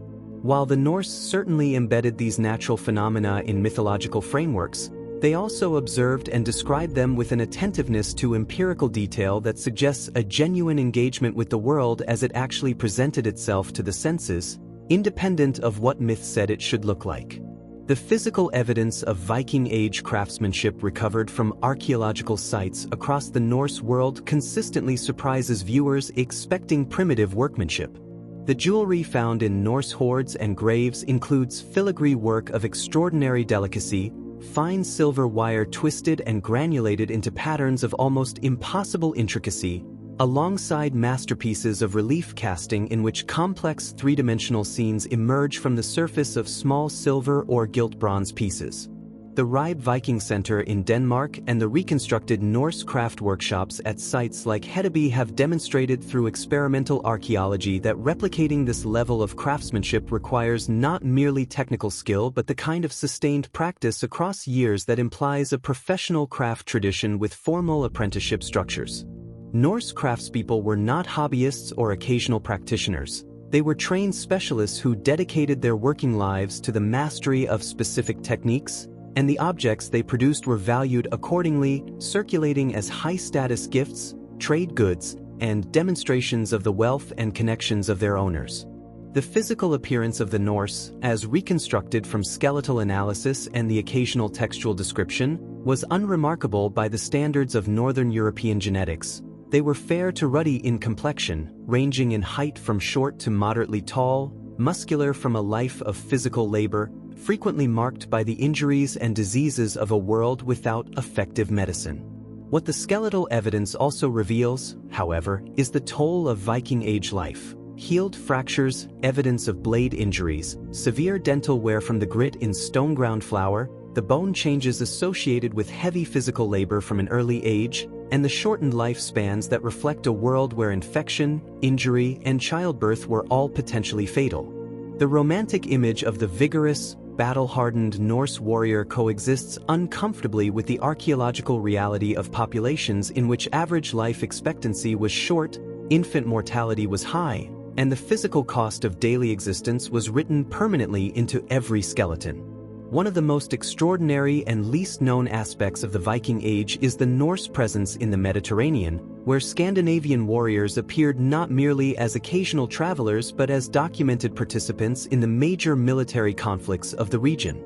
While the Norse certainly embedded these natural phenomena in mythological frameworks, they also observed and described them with an attentiveness to empirical detail that suggests a genuine engagement with the world as it actually presented itself to the senses, independent of what myth said it should look like. The physical evidence of Viking Age craftsmanship recovered from archaeological sites across the Norse world consistently surprises viewers expecting primitive workmanship. The jewelry found in Norse hoards and graves includes filigree work of extraordinary delicacy, fine silver wire twisted and granulated into patterns of almost impossible intricacy, alongside masterpieces of relief casting in which complex three-dimensional scenes emerge from the surface of small silver or gilt bronze pieces. The Ribe Viking Center in Denmark and the reconstructed Norse craft workshops at sites like Hedeby have demonstrated through experimental archaeology that replicating this level of craftsmanship requires not merely technical skill but the kind of sustained practice across years that implies a professional craft tradition with formal apprenticeship structures. Norse craftspeople were not hobbyists or occasional practitioners. They were trained specialists who dedicated their working lives to the mastery of specific techniques, and the objects they produced were valued accordingly, circulating as high-status gifts, trade goods, and demonstrations of the wealth and connections of their owners. The physical appearance of the Norse, as reconstructed from skeletal analysis and the occasional textual description, was unremarkable by the standards of Northern European genetics. They were fair to ruddy in complexion, ranging in height from short to moderately tall, muscular from a life of physical labor, frequently marked by the injuries and diseases of a world without effective medicine. What the skeletal evidence also reveals, however, is the toll of Viking Age life. Healed fractures, evidence of blade injuries, severe dental wear from the grit in stone-ground flour, the bone changes associated with heavy physical labor from an early age, and the shortened lifespans that reflect a world where infection, injury, and childbirth were all potentially fatal. The romantic image of the vigorous, battle-hardened Norse warrior coexists uncomfortably with the archaeological reality of populations in which average life expectancy was short, infant mortality was high, and the physical cost of daily existence was written permanently into every skeleton. One of the most extraordinary and least known aspects of the Viking Age is the Norse presence in the Mediterranean, where Scandinavian warriors appeared not merely as occasional travelers but as documented participants in the major military conflicts of the region.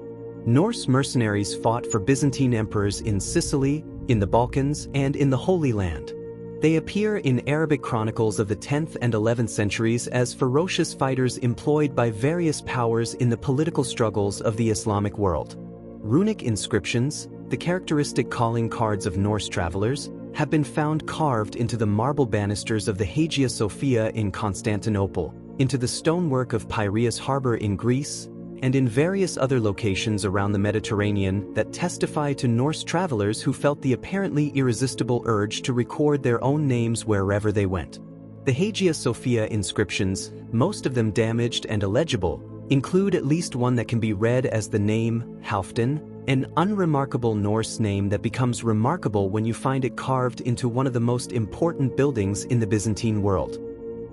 Norse mercenaries fought for Byzantine emperors in Sicily, in the Balkans, and in the Holy Land. They appear in Arabic chronicles of the 10th and 11th centuries as ferocious fighters employed by various powers in the political struggles of the Islamic world. Runic inscriptions, the characteristic calling cards of Norse travelers, have been found carved into the marble banisters of the Hagia Sophia in Constantinople, into the stonework of Piraeus Harbor in Greece, and in various other locations around the Mediterranean that testify to Norse travelers who felt the apparently irresistible urge to record their own names wherever they went. The Hagia Sophia inscriptions, most of them damaged and illegible, include at least one that can be read as the name Halfdan, an unremarkable Norse name that becomes remarkable when you find it carved into one of the most important buildings in the Byzantine world.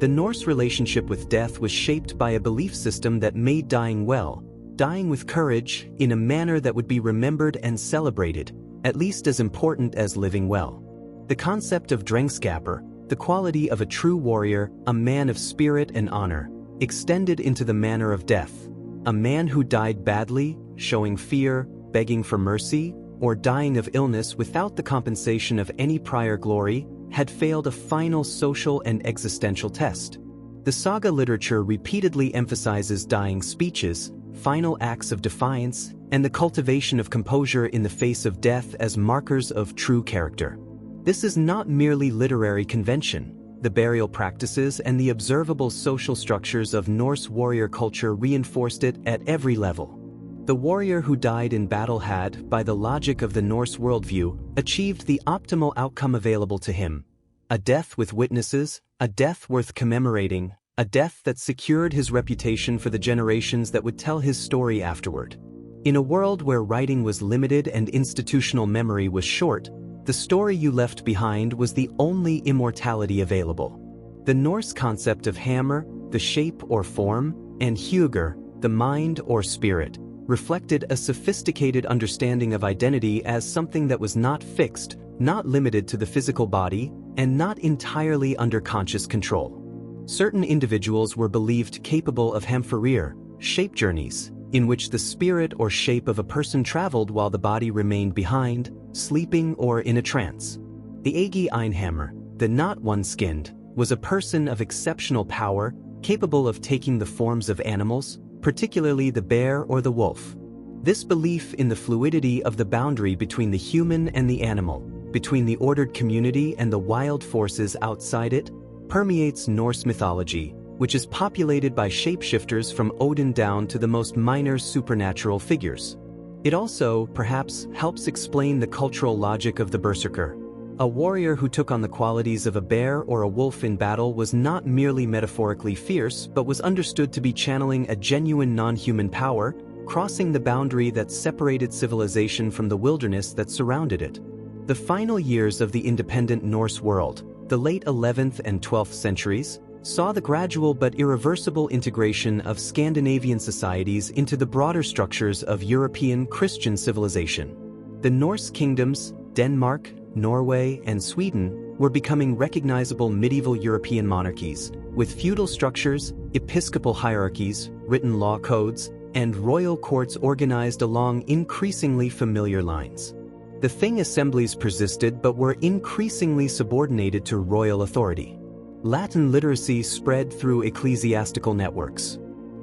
The Norse relationship with death was shaped by a belief system that made dying well, dying with courage, in a manner that would be remembered and celebrated, at least as important as living well. The concept of drengskaper, the quality of a true warrior, a man of spirit and honor, extended into the manner of death. A man who died badly, showing fear, begging for mercy, or dying of illness without the compensation of any prior glory, had failed a final social and existential test. The saga literature repeatedly emphasizes dying speeches, final acts of defiance, and the cultivation of composure in the face of death as markers of true character. This is not merely literary convention. The burial practices and the observable social structures of Norse warrior culture reinforced it at every level. The warrior who died in battle had, by the logic of the Norse worldview, achieved the optimal outcome available to him. A death with witnesses, a death worth commemorating, a death that secured his reputation for the generations that would tell his story afterward. In a world where writing was limited and institutional memory was short, the story you left behind was the only immortality available. The Norse concept of hammer, the shape or form, and huger, the mind or spirit, reflected a sophisticated understanding of identity as something that was not fixed, not limited to the physical body, and not entirely under conscious control. Certain individuals were believed capable of heimferðir, shape journeys, in which the spirit or shape of a person traveled while the body remained behind, sleeping or in a trance. The Agi Einhammer, the not one-skinned, was a person of exceptional power, capable of taking the forms of animals, particularly the bear or the wolf. This belief in the fluidity of the boundary between the human and the animal, between the ordered community and the wild forces outside it, permeates Norse mythology, which is populated by shapeshifters from Odin down to the most minor supernatural figures. It also, perhaps, helps explain the cultural logic of the berserker. A warrior who took on the qualities of a bear or a wolf in battle was not merely metaphorically fierce, but was understood to be channeling a genuine non-human power, crossing the boundary that separated civilization from the wilderness that surrounded it. The final years of the independent Norse world, the late 11th and 12th centuries, saw the gradual but irreversible integration of Scandinavian societies into the broader structures of European Christian civilization. The Norse kingdoms, Denmark, Norway, and Sweden, were becoming recognizable medieval European monarchies, with feudal structures, episcopal hierarchies, written law codes, and royal courts organized along increasingly familiar lines. The Thing assemblies persisted but were increasingly subordinated to royal authority. Latin literacy spread through ecclesiastical networks.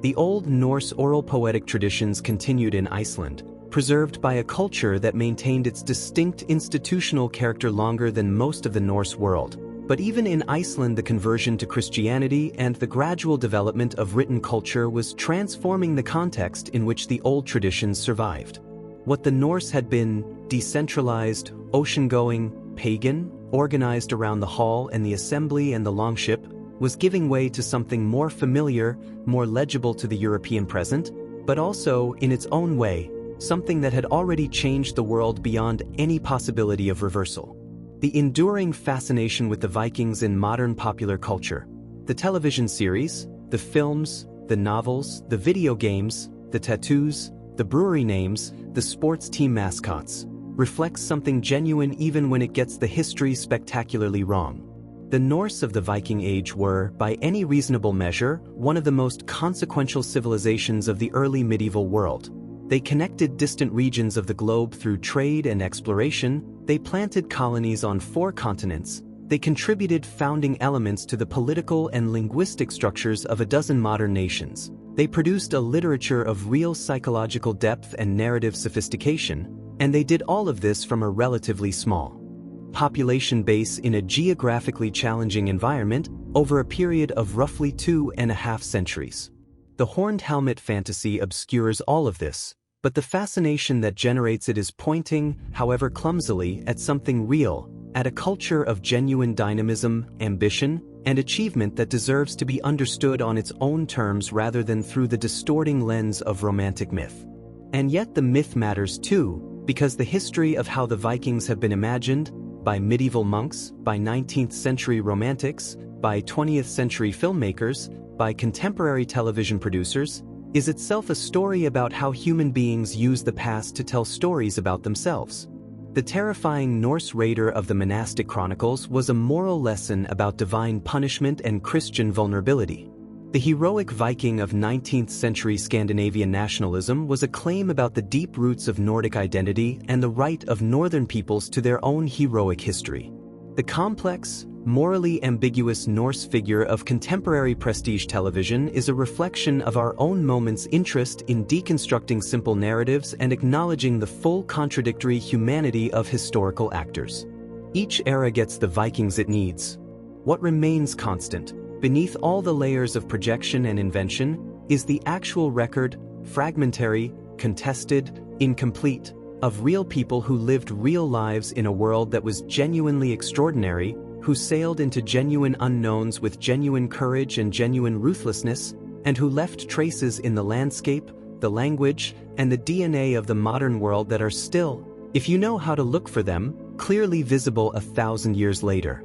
The Old Norse oral poetic traditions continued in Iceland, preserved by a culture that maintained its distinct institutional character longer than most of the Norse world. But even in Iceland, the conversion to Christianity and the gradual development of written culture was transforming the context in which the old traditions survived. What the Norse had been, decentralized, ocean-going, pagan, organized around the hall and the assembly and the longship, was giving way to something more familiar, more legible to the European present, but also, in its own way, something that had already changed the world beyond any possibility of reversal. The enduring fascination with the Vikings in modern popular culture, the television series, the films, the novels, the video games, the tattoos, the brewery names, the sports team mascots, reflects something genuine even when it gets the history spectacularly wrong. The Norse of the Viking Age were, by any reasonable measure, one of the most consequential civilizations of the early medieval world. They connected distant regions of the globe through trade and exploration, they planted colonies on 4 continents, they contributed founding elements to the political and linguistic structures of a dozen modern nations. They produced a literature of real psychological depth and narrative sophistication, and they did all of this from a relatively small population base in a geographically challenging environment over a period of roughly 2.5 centuries. The horned helmet fantasy obscures all of this, but the fascination that generates it is pointing, however clumsily, at something real, at a culture of genuine dynamism, ambition, and achievement that deserves to be understood on its own terms rather than through the distorting lens of romantic myth. And yet the myth matters too, because the history of how the Vikings have been imagined, by medieval monks, by 19th century romantics, by 20th century filmmakers, by contemporary television producers, is itself a story about how human beings use the past to tell stories about themselves. The terrifying Norse raider of the monastic chronicles was a moral lesson about divine punishment and Christian vulnerability. The heroic Viking of 19th century Scandinavian nationalism was a claim about the deep roots of Nordic identity and the right of northern peoples to their own heroic history. The complex, morally ambiguous Norse figure of contemporary prestige television is a reflection of our own moment's interest in deconstructing simple narratives and acknowledging the full contradictory humanity of historical actors. Each era gets the Vikings it needs. What remains constant, beneath all the layers of projection and invention, is the actual record, fragmentary, contested, incomplete, of real people who lived real lives in a world that was genuinely extraordinary, who sailed into genuine unknowns with genuine courage and genuine ruthlessness, and who left traces in the landscape, the language, and the DNA of the modern world that are still, if you know how to look for them, clearly visible 1,000 years later.